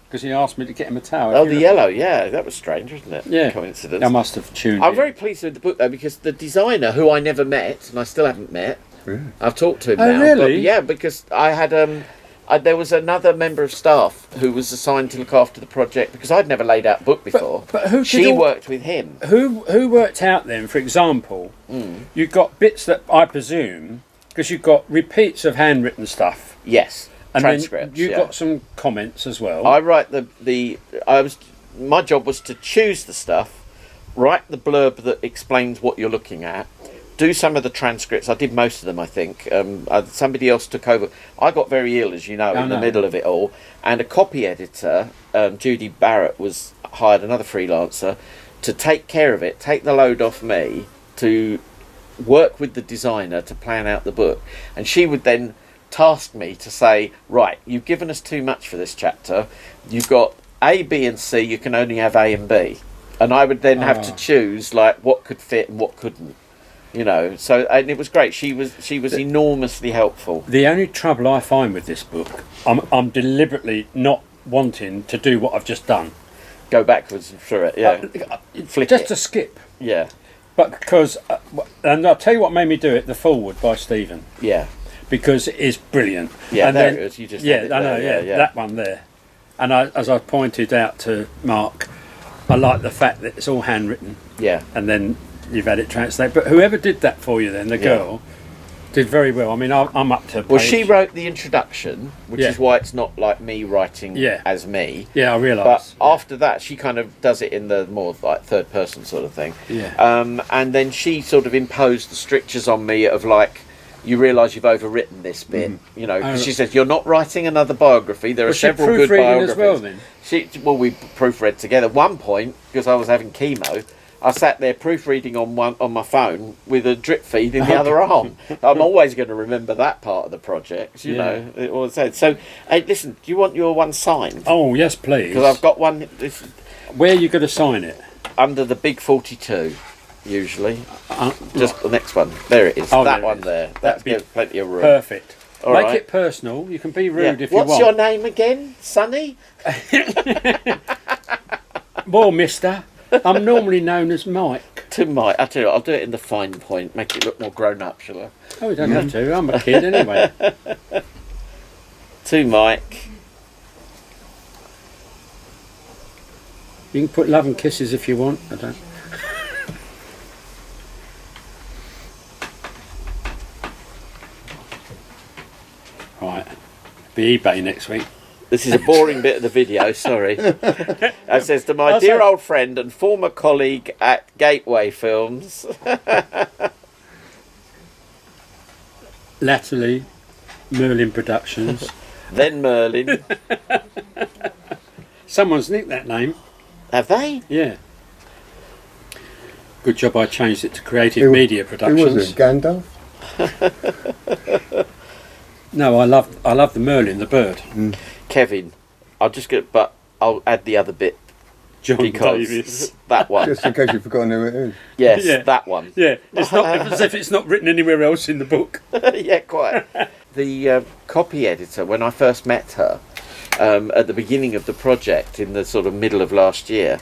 because he asked me to get him a towel. Oh, the yellow, yeah. That was strange, wasn't it? Yeah. Coincidence. I must have tuned I'm in. very pleased with the book, though, because the designer, who I never met, and I still haven't met, I've talked to him Oh, now. really? But, yeah, because I had... there was another member of staff who was assigned to look after the project, because I'd never laid out a book before. But who did She worked with him. Who worked out then, for example, you got bits that I presume, because you've got repeats of handwritten stuff. Yes, And transcripts. then you yeah. got some comments as well. I write my job was to choose the stuff, write the blurb that explains what you're looking at, do some of the transcripts. I did most of them, I think. Somebody else took over. I got very ill, as you know, in the middle of it all. And a copy editor, Judy Barrett, was hired, another freelancer, to take care of it, take the load off me, to work with the designer to plan out the book. And she would then task me to say, right, you've given us too much for this chapter. You've got A, B and C, you can only have A and B. And I would then have to choose like what could fit and what couldn't. You know, so and it was great. She was enormously helpful. The only trouble I find with this book, I'm deliberately not wanting to do what I've just done. Go backwards through it, yeah. Flip just it. to skip. Yeah, But because, and I'll tell you what made me do it, the foreword by Stephen. yeah, Because it is brilliant. yeah. And There then- it is. You just Yeah, had it I know, there, yeah, that one there. And as I pointed out to Mark, I like the fact that it's all handwritten. yeah. And then you've had it translated. But whoever did that for you then, the girl, did very well. I mean, I'm up to Well, page. she wrote the introduction, which Yeah. is why it's not like me writing Yeah. as me. Yeah, I But realise. after that, she kind of does it in the more like third person sort of thing. Yeah. And then she sort of imposed the strictures on me of like, you realise you've overwritten this bit, you know. 'Cause she says you're not writing another biography. There are Was she several good proofreading biographies. as well then? We proofread together. One point, because I was having chemo, I sat there proofreading on my phone with a drip feed in the other arm. I'm always going to remember that part of the project, you know. It was said. So, hey, listen, do you want your one signed? Oh, yes, please. Because I've got one Where are you going to sign it? under the big 42, usually. Just the next one. There it is. Oh, that there it one is. there. That'd That's be got plenty of room. Perfect. All Make right. it personal. You can be rude Yeah. if you want. What's your name again? Sonny? Well, mister, I'm normally known as Mike. To Mike. I tell you what, I'll do it in the fine point. Make it look more grown up, shall I? Oh, you don't have to. I'm a kid anyway. To Mike. You can put love and kisses if you want. I don't. Right. Be eBay next week. This is a boring bit of the video, sorry. It says, to my dear old friend and former colleague at Gateway Films. Latterly, Merlin Productions. Then Merlin. Someone's nicked that name. Have they? Yeah. Good job I changed it to Creative Media Who Productions. was it? Gandalf? No, I love the Merlin, the bird. Kevin. I'll add the other bit. Jon Because Davies. that one. Just in case you've forgotten who it is. Yes, Yeah. that one. Yeah, it's not as if it's not written anywhere else in the book. Yeah, quite. The copy editor, when I first met her at the beginning of the project in the sort of middle of last year,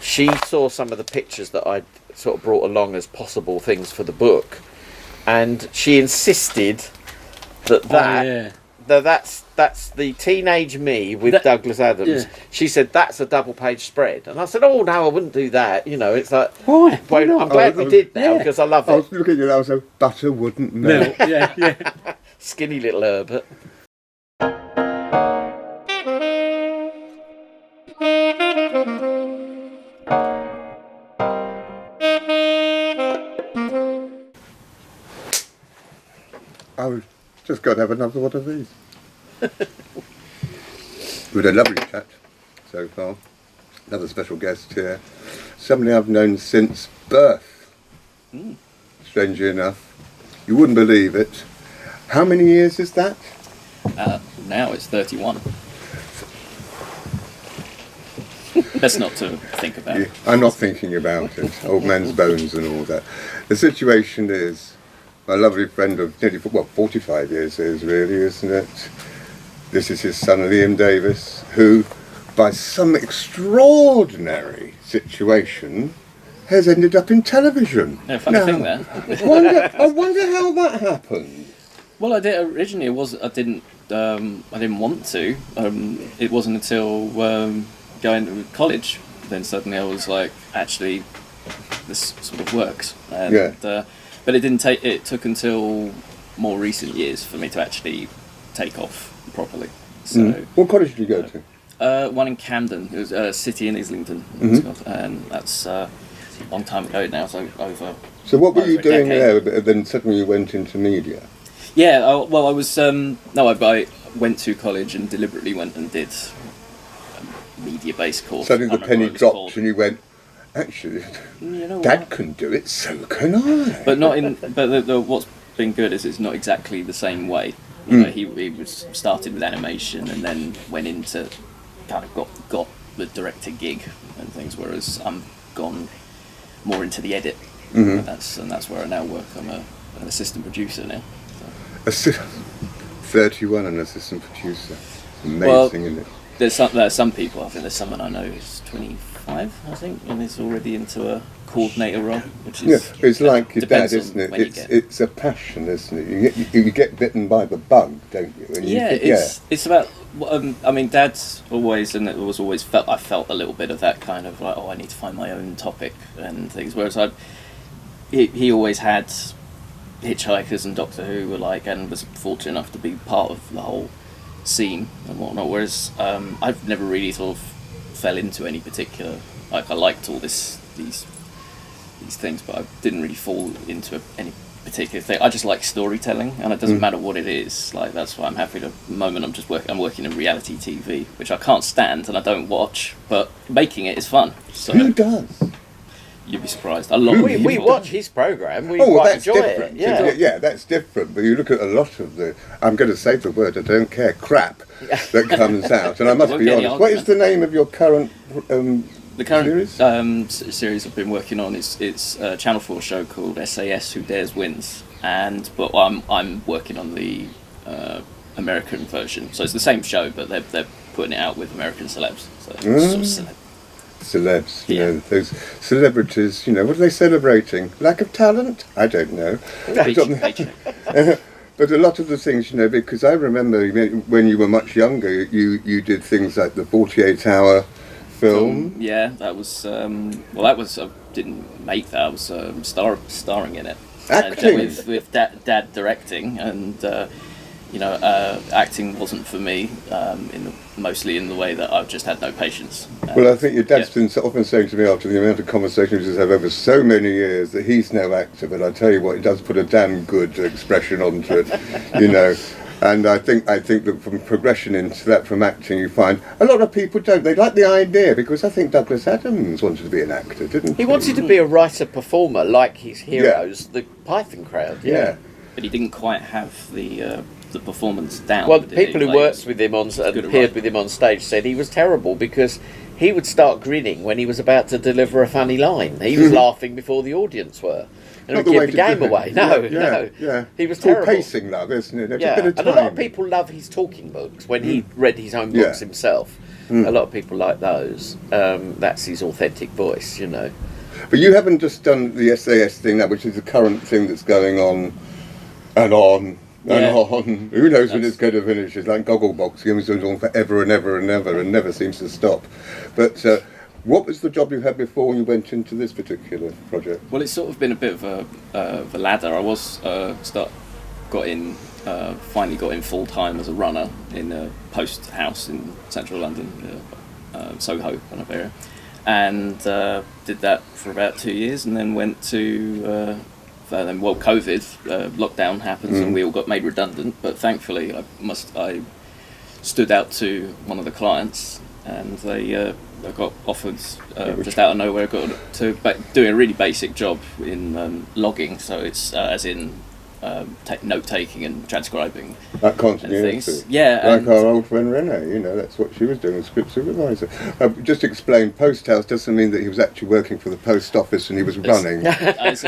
she saw some of the pictures that I'd sort of brought along as possible things for the book, and she insisted that's the teenage me with Douglas Adams. Yeah. She said that's a double-page spread, and I said, "Oh no, I wouldn't do that." You know, it's like, Why? Why well, not? I'm glad we did now Yeah. because I love I was it. looking at you and I was like, butter wouldn't melt. No, yeah. Skinny little Herbert. I was just got to have another one of these. With a lovely chat so far. Another special guest here. Somebody I've known since birth. Strangely enough. You wouldn't believe it. How many years is that? Now it's 31. Best not to think about it. I'm not thinking about it. Old man's bones and all that. The situation is, my lovely friend of nearly 45 years is really, isn't it? This is his son, Liam Davies, who, by some extraordinary situation, has ended up in television. No, funny thing there. I wonder how that happened. Well, I did originally. I didn't want to. It wasn't until going to college, then suddenly I was like, actually, this sort of works. And, but it didn't take. It took until more recent years for me to actually take off properly. So, what college did you go to? One in Camden. It was a city in Islington, and that's a long time ago now. So over. So what were you doing decade. there? Then suddenly you went into media. Yeah, well, I was I went to college and deliberately went and did a media-based course. Suddenly the penny dropped and you went, actually, you know Dad what? can do it, so can I. But not in. But what's been good is it's not exactly the same way. You know, he was started with animation and then went into kind of got the director gig and things, whereas I'm gone more into the edit. And that's where I now work. I'm an assistant producer now. 31, an assistant producer. Amazing, Well, isn't it? There's some people. I think there's someone I know who's 25, I think, and is already into a coordinator role, which is It's like your dad, depends on isn't it? when you get. It's a passion, isn't it? You get bitten by the bug, don't you? And It's about. I mean, Dad's always, and it was always felt. I felt a little bit of that kind of like, I need to find my own topic and things. Whereas he always had Hitch Hikers and Doctor Who were like, and was fortunate enough to be part of the whole scene and whatnot. Whereas I've never really sort of fell into any particular. Like I liked all these things, but I didn't really fall into any particular thing. I just like storytelling, and it doesn't matter what it is. Like that's why I'm happy to. At the moment, I'm working in reality TV, which I can't stand and I don't watch, but making it is fun. So Who does? you'd be surprised. A lot. We watch his programme. We Oh, quite that's enjoy different. it. Yeah. That's different. But you look at a lot of the, I'm going to say the word, I don't care, crap that comes out. And I must Won't be get any honest, what is the name of your current The current series? series I've been working on is a Channel 4 show called SAS Who Dares Wins, but I'm working on the American version. So it's the same show, but they're putting it out with American celebs. So it's sort of Celebs, you Yeah. know, those celebrities, you know, what are they celebrating? Lack of talent? I don't know. paycheck. But a lot of the things, you know, because I remember when you were much younger, you did things like the 48-hour film. Yeah, that was I didn't make that. I was starring in it. Acting? With dad directing, and acting wasn't for me. Mostly in the way that I've just had no patience. Well, I think your dad's been often saying to me after the amount of conversations we've had over so many years that he's no actor, but I tell you what, he does put a damn good expression onto it, you know. And I think that from progression into that, from acting, you find a lot of people don't. They like the idea, because I think Douglas Adams wanted to be an actor, didn't he? He wanted to be a writer-performer like his heroes, the Python crowd. Yeah. But he didn't quite have the performance down. Well, the did he? people who Like, worked with him and good at appeared writing. with him on stage said he was terrible because he would start grinning when he was about to deliver a funny line. He was laughing before the audience were. And Not it would way give the to game do it. away. No, Yeah, no. yeah. He was It's called terrible. pacing, love, isn't it? There's Yeah, a bit of and time. a lot of people love his talking books. When he read his own books Yeah. himself, a lot of people like those. That's his authentic voice, you know. But you haven't just done the SAS thing now, which is the current thing that's going on and on and Yeah. on. Who knows when it's going to finish? It's like Gogglebox. It goes on forever and ever and ever and never seems to stop. But what was the job you had before you went into this particular project? Well, it's sort of been a bit of a ladder. I was finally got in full time as a runner in a post house in central London, Soho kind of area, and did that for about 2 years, and then went to. COVID lockdown happens and we all got made redundant. But thankfully, I stood out to one of the clients, and I got offered just out of nowhere. Got to doing a really basic job in logging. So it's as in note taking and transcribing That and continuity. things. Yeah, Like and our old friend Rene, you know, that's what she was doing, script supervisor. Just explain, post house doesn't mean that he was actually working for the post office and he was running.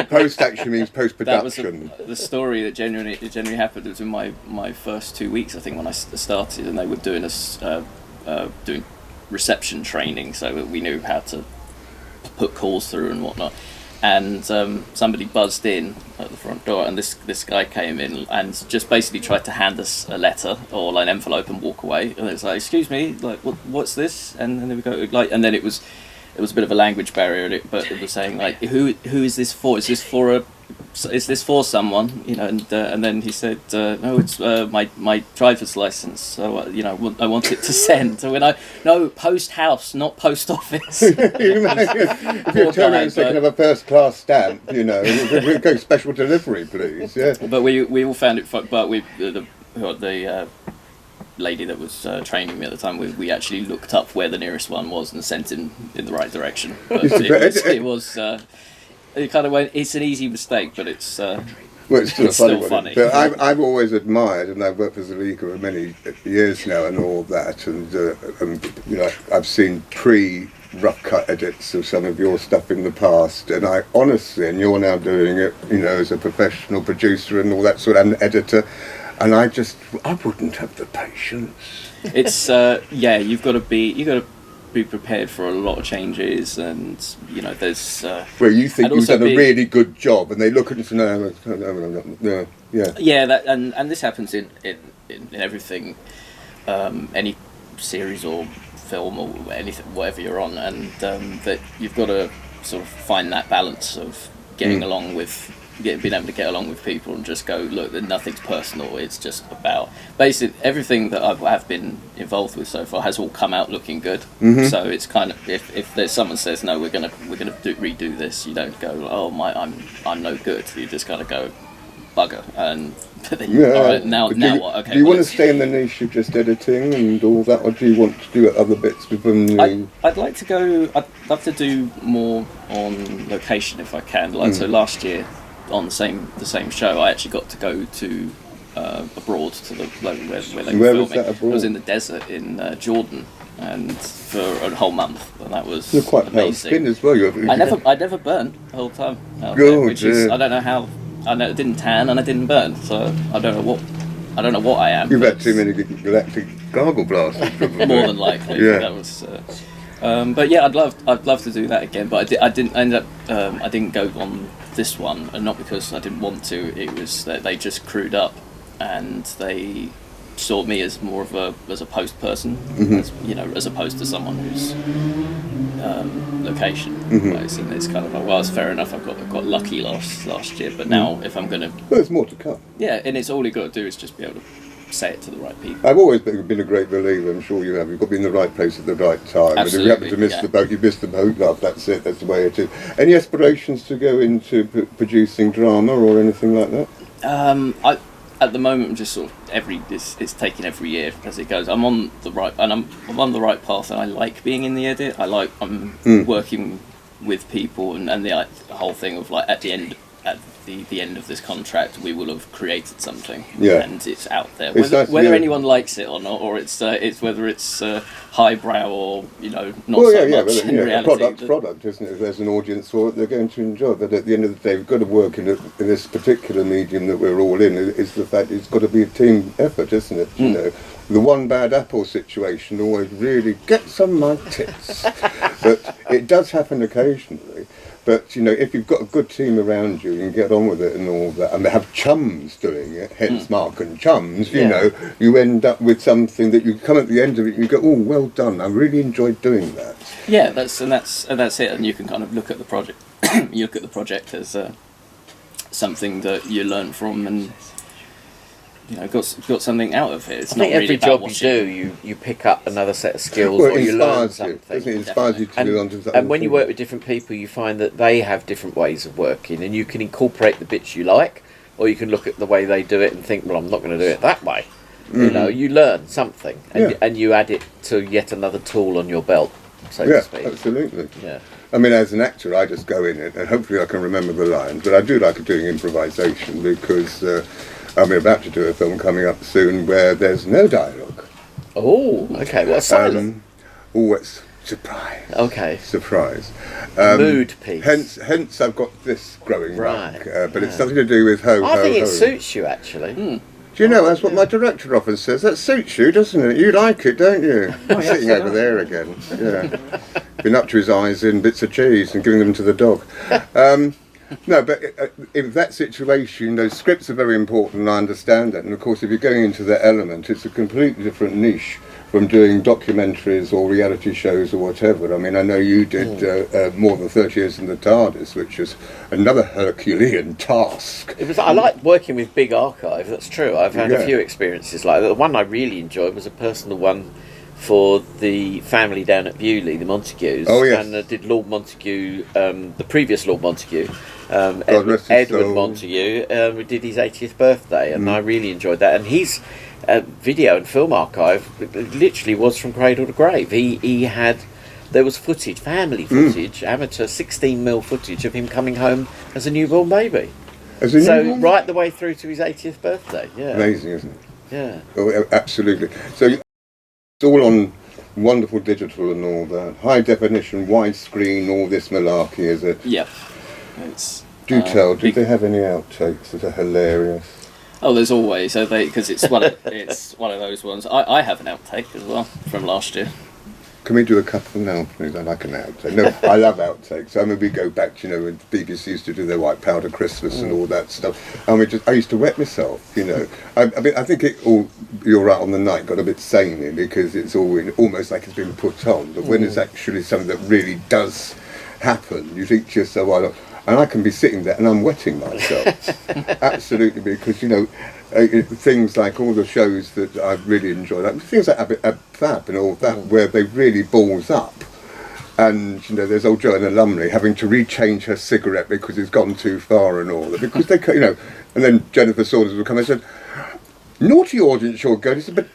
Post actually means post that was production. the story that genuinely happened. It was in my first 2 weeks, I think, when I started, and they were doing doing reception training, so that we knew how to put calls through and whatnot. And somebody buzzed in at the front door, and this guy came in and just basically tried to hand us a letter or like an envelope and walk away. And it was like, "Excuse me, like what's this?" And then we go like, and then it was a bit of a language barrier, but it was saying like, "Who is this for? Is this for someone?" You know, and then he said, "No, it's my driver's license. So you know, I want it to send." So no, post house, not post office. If you turn around and say, "Can I have a first class stamp?" You know, we go special delivery, please. Yeah. But we all found it fun. But the lady that was training me at the time, we actually looked up where the nearest one was and sent him in the right direction. But it was it kind of went. It's an easy mistake, but it's. Well, it's still It's a funny still one. funny. But I've always admired, and I've worked for Zalika for many years now, and all that, and you know, I've seen rough cut edits of some of your stuff in the past, and I honestly, and you're now doing it, you know, as a professional producer and all that sort of, and editor, and I wouldn't have the patience. It's you've got to be prepared for a lot of changes, and you know there's Where you think and you've also done a really good job, and they look at it and say, yeah, that and this happens in everything, any series or film or anything, whatever you're on, and that you've got to sort of find that balance of getting along with. Being able to get along with people and just go, look, nothing's personal. It's just about basically everything that I've been involved with so far has all come out looking good. Mm-hmm. So it's kind of if there's someone says no, we're gonna redo this, you don't go, oh I'm no good. You just gotta go, bugger, and then, all right, now what? Okay. Do you want to stay in the niche of just editing and all that, or do you want to do other bits within the? I'd like to go. I'd love to do more on location if I can. Like so, last year. On the same show, I actually got to go to abroad to the where they were filming. Was that abroad? I was in the desert in Jordan, and for a whole month, and that was You're quite pale amazing. skin as well. I never burnt the whole time, out there, which is I don't know how. I know it didn't tan and I didn't burn, so I don't know what I am. You've had too many galactic gargle blasters, probably. More than likely. Yeah. That was. But yeah, I'd love to do that again, but I didn't end up. I didn't go on this one, and not because I didn't want to. It was that they just crewed up, and they saw me as more of a post person, as opposed to someone who's location place. And it's kind of like, well, it's fair enough. I got lucky last year, but now if I'm gonna, Well, there's more to come. yeah, and it's all you got to do is just be able to say it to the right people. I've always been a great believer, I'm sure you have. You've got to be in the right place at the right time. Absolutely, and if you happen to miss the boat, you miss the boat, love. That's it, that's the way it is. Any aspirations to go into producing drama or anything like that? At the moment, I'm just sort of it's taking every year as it goes. I'm on the right path, and I like being in the edit. I'm working with people, and the whole thing of like at the end of this contract, we will have created something, and it's out there. Whether anyone likes it or not, or it's whether it's highbrow or not so much in reality. Product, isn't it? If there's an audience for it, they're going to enjoy it. But at the end of the day, we've got to work in this particular medium that we're all in. Is the fact it's got to be a team effort, isn't it? You know, the one bad apple situation always really gets on my tits, but it does happen occasionally. But, if you've got a good team around you and get on with it and all that, and they have chums doing it, hence Marc and Chums, you end up with something that you come at the end of it and you go, oh, well done, I really enjoyed doing that. Yeah, that's it, and you can kind of look at the project, as something that you learn from and got something out of it. It's I think not really every about job you do, you pick up another set of skills, Well, or you learn doesn't it? something. It inspires you to do on to something. And when you work with different people, you find that they have different ways of working, and you can incorporate the bits you like, or you can look at the way they do it and think, well, I'm not going to do it that way. You learn something, and you add it to yet another tool on your belt. so to speak. Absolutely. Yeah. I mean, as an actor, I just go in it, and hopefully I can remember the lines. But I do like doing improvisation because I'm about to do a film coming up soon where there's no dialogue. Oh, okay. What's silent? It's surprise. Okay. Surprise. Mood piece. Hence, I've got this growing Right. back. But it's nothing to do with ho, I ho, think ho. it suits you, actually. Do you know, that's what my director often says. That suits you, doesn't it? You like it, don't you? Sitting over there again. Yeah. Been up to his eyes in bits of cheese and giving them to the dog. No, but in that situation, those scripts are very important, and I understand that. And of course, if you're going into that element, it's a completely different niche from doing documentaries or reality shows or whatever. I mean, I know you did more than 30 years in the TARDIS, which is another Herculean task. I like working with big archive, that's true. I've had a few experiences like that. The one I really enjoyed was a personal one for the family down at Bewley, the Montagues. Oh, yes. And I did Lord Montague, the previous Lord Montague, rest his Edward soul. Montague, we did his 80th birthday, and I really enjoyed that. And his video and film archive literally was from cradle to grave. He had, there was footage, family footage, amateur 16mm footage of him coming home as a newborn baby. As a So newborn? right the way through to his 80th birthday. Yeah. Amazing, isn't it? Yeah. Oh, absolutely. So it's all on wonderful digital and all that. High definition, widescreen, all this malarkey, is it? Yeah. It's, Do tell, do big- they have any outtakes that are hilarious? Oh, there's always because it's one of those ones. I have an outtake as well from last year. Can we do a couple now, please? I like an outtake. No, I love outtakes. I mean, we go back to, when BBC used to do their White Powder Christmas and all that stuff. And I used to wet myself, I mean, I think You're Right on the Night got a bit samey because it's almost like it's been put on. But when it's actually something that really does happen, you think to yourself, well, and I can be sitting there and I'm wetting myself. Absolutely, because, things like all the shows that I've really enjoyed, like things like Fab and all that, where they really balls up. And, there's old Joanna Lumley having to rechange her cigarette because it's gone too far and all that. Because they, and then Jennifer Saunders would come and said, naughty audience you're going. He said, but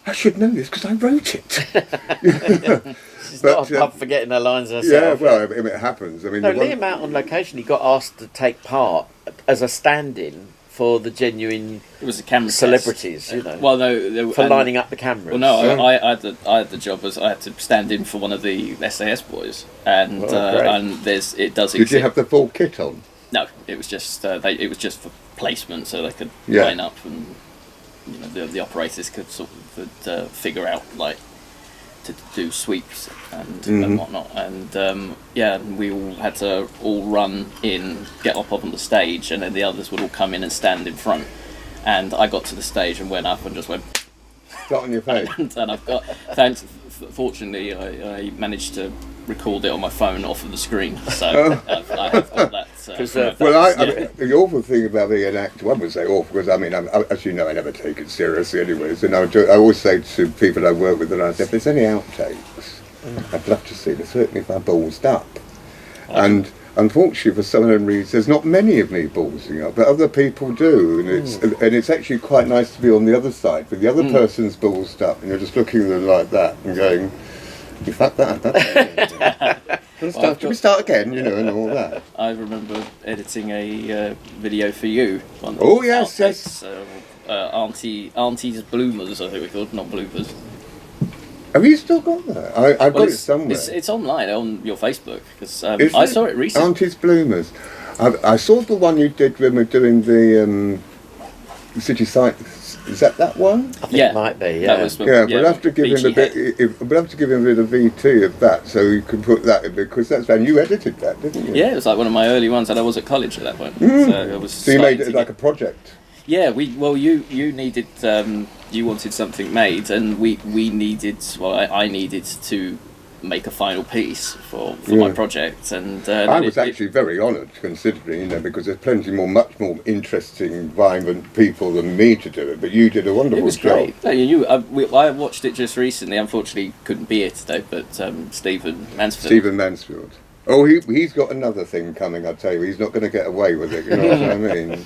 I should know this because I wrote it. She's But, not above forgetting her lines herself. Yeah, well, it happens. I mean, No, Liam out on location, he got asked to take part as a stand-in for the genuine It was a camera celebrities, test. Well, no, for lining up the cameras. Well, no, I had the job as I had to stand in for one of the SAS boys, and great. and it does. did you have the full kit on? No, it was just it was just for placement, so they could Yeah. line up, and the operators could sort of figure out like to do sweeps and whatnot, and we all had to run in, get up on the stage, and then the others would all come in and stand in front. And I got to the stage and went up and just went. Got on your face. And I've got, fortunately, I managed to record it on my phone off of the screen, so I have got that. Well, I mean, the awful thing about being an actor, one would say awful, because I mean, as you know, I never take it seriously anyways, and I always say to people I work with, that I say, if there's any outtakes, I'd love to see them, certainly if I ballsed up. And unfortunately, for some of them reasons, there's not many of me ballsing up, but other people do, and it's actually quite nice to be on the other side, but the other person's ballsed up, and you're just looking at them like that and going, you fucked that up. Should we start again, and all that. I remember editing a video for you. Oh, yes, yes. Auntie's Bloomers, I think we called, not Bloopers. Have you still got that? I've got it somewhere. It's online on your Facebook, because Is I saw it recently. Auntie's Bloomers. I saw the one you did when we were doing the city site. Is that one? I think it might be, yeah. That was, We'll have to give him a Beachy bit. We'll have to give him a bit of VT of that, so you can put that in, because that's when you edited that, didn't you? Yeah, it was like one of my early ones, and I was at college at that point. So I was. So you made it like a project. Yeah, you needed you wanted something made, and we needed. Well, I needed to make a final piece for my project, and I was actually very honoured, considering, because there's much more interesting, vibrant people than me to do it. But you did a wonderful it was job. great. I watched it just recently. Unfortunately, couldn't be here today, but Stephen Mansfield. Oh, he's got another thing coming. I tell you, he's not going to get away with it. You know what I mean?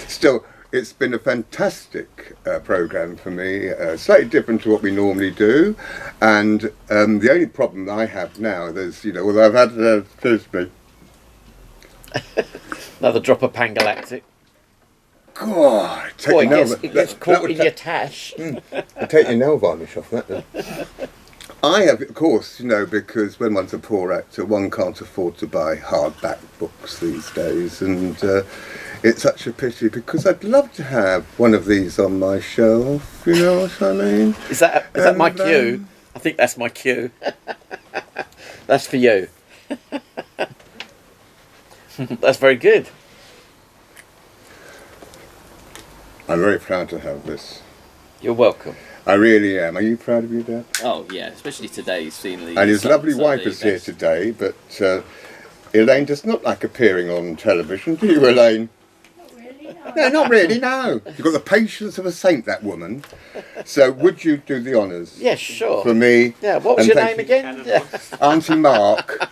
Still, it's been a fantastic programme for me, slightly different to what we normally do. And the only problem I have now is, well, I've had, excuse me, Another drop of Pangalactic. God, Boy, it gets caught in your tash. I'll take your nail varnish off that then. I have, of course, because when one's a poor actor, one can't afford to buy hardback books these days, and it's such a pity because I'd love to have one of these on my shelf. You know what I mean? Is that my cue? I think that's my cue. That's for you. That's very good. I'm very proud to have this. You're welcome. I really am. Are you proud of your dad? Oh yeah, especially today, seeing the. And his lovely wife is here today, but Elaine does not like appearing on television, do you, Elaine? Not really, no. No, not really, no. You've got the patience of a saint, that woman. So would you do the honours? Yes, sure. For me? Yeah, what was and your thank name you. again? Auntie Marc.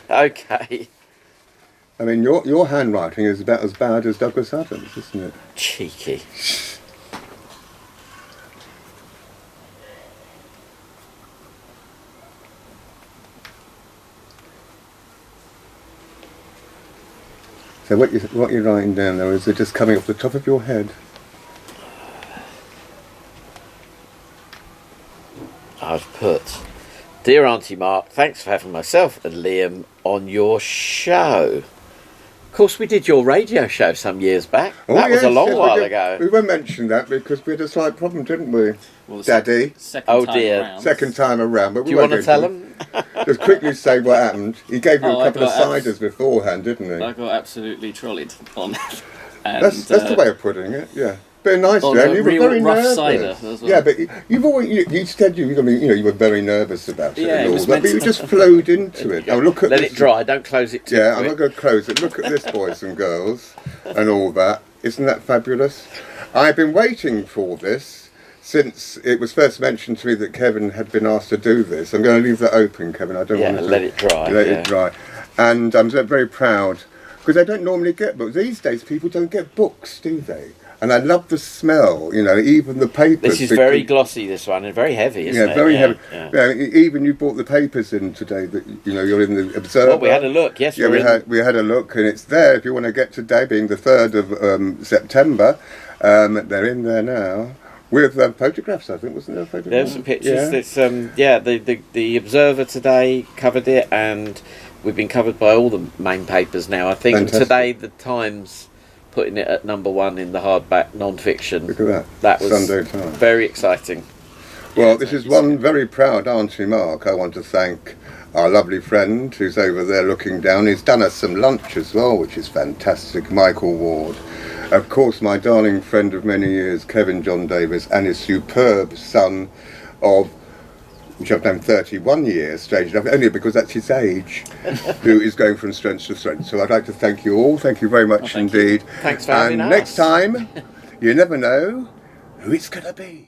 Okay. I mean, your handwriting is about as bad as Douglas Adams, isn't it? Cheeky. So what you're writing down there, is it just coming off the top of your head? I've put, dear Auntie Marc, thanks for having myself and Liam on your show. Of course, we did your radio show some years back. That was a long while ago. We won't mention that because we had a slight problem, didn't we? Well, Daddy. Oh, dear. Second time around. But Do you want to tell him? Just quickly say what happened. He gave you Oh, a couple of I got ciders beforehand, didn't he? I got absolutely trolleyed on it. And, That's the way of putting it, yeah. But nice, on Dan. a You were real very rough nervous. cider as well. Yeah, but you've always, you said you were very nervous about it Yeah, and it all was that, meant but you to- just flowed into it. Now look at Let this. it dry, don't close it too Yeah, I'm quick. not going to close it. Look at this, boys and girls, and all that. Isn't that fabulous? I've been waiting for this since it was first mentioned to me that Kevin had been asked to do this. I'm going to leave that open, Kevin. I don't Yeah, want to let it dry. Let yeah. it dry. And I'm very proud because I don't normally get books. These days, people don't get books, do they? And I love the smell. Even the papers. This is very glossy, this one, and very heavy, isn't it? Yeah, very heavy. Yeah. Yeah, even you brought the papers in today. That you're in the Observer. Well, we had a look. Yes, Yeah, we had a look, and it's there if you want to get today, being the 3rd of September. They're in there now with photographs. I think wasn't there photographs? There's some pictures. Yeah. It's the Observer today covered it, and we've been covered by all the main papers now. I think Fantastic. today the Times putting it at #1 in the hardback non-fiction. Look at that. That was Sunday Times. very exciting. Well, this is one very proud Auntie Marc. I want to thank our lovely friend who's over there looking down. He's done us some lunch as well, which is fantastic. Michael Ward. Of course, my darling friend of many years, Kevin Jon Davies, and his superb son of, which I've known 31 years, strange enough, only because that's his age, who is going from strength to strength. So I'd like to thank you all. Thank you very much thank you. indeed. Thanks for having And us. next time, you never know who it's going to be.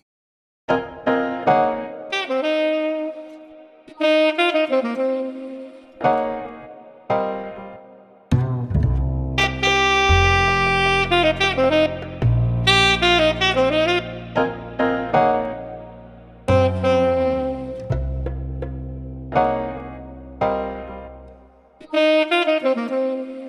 Thank you.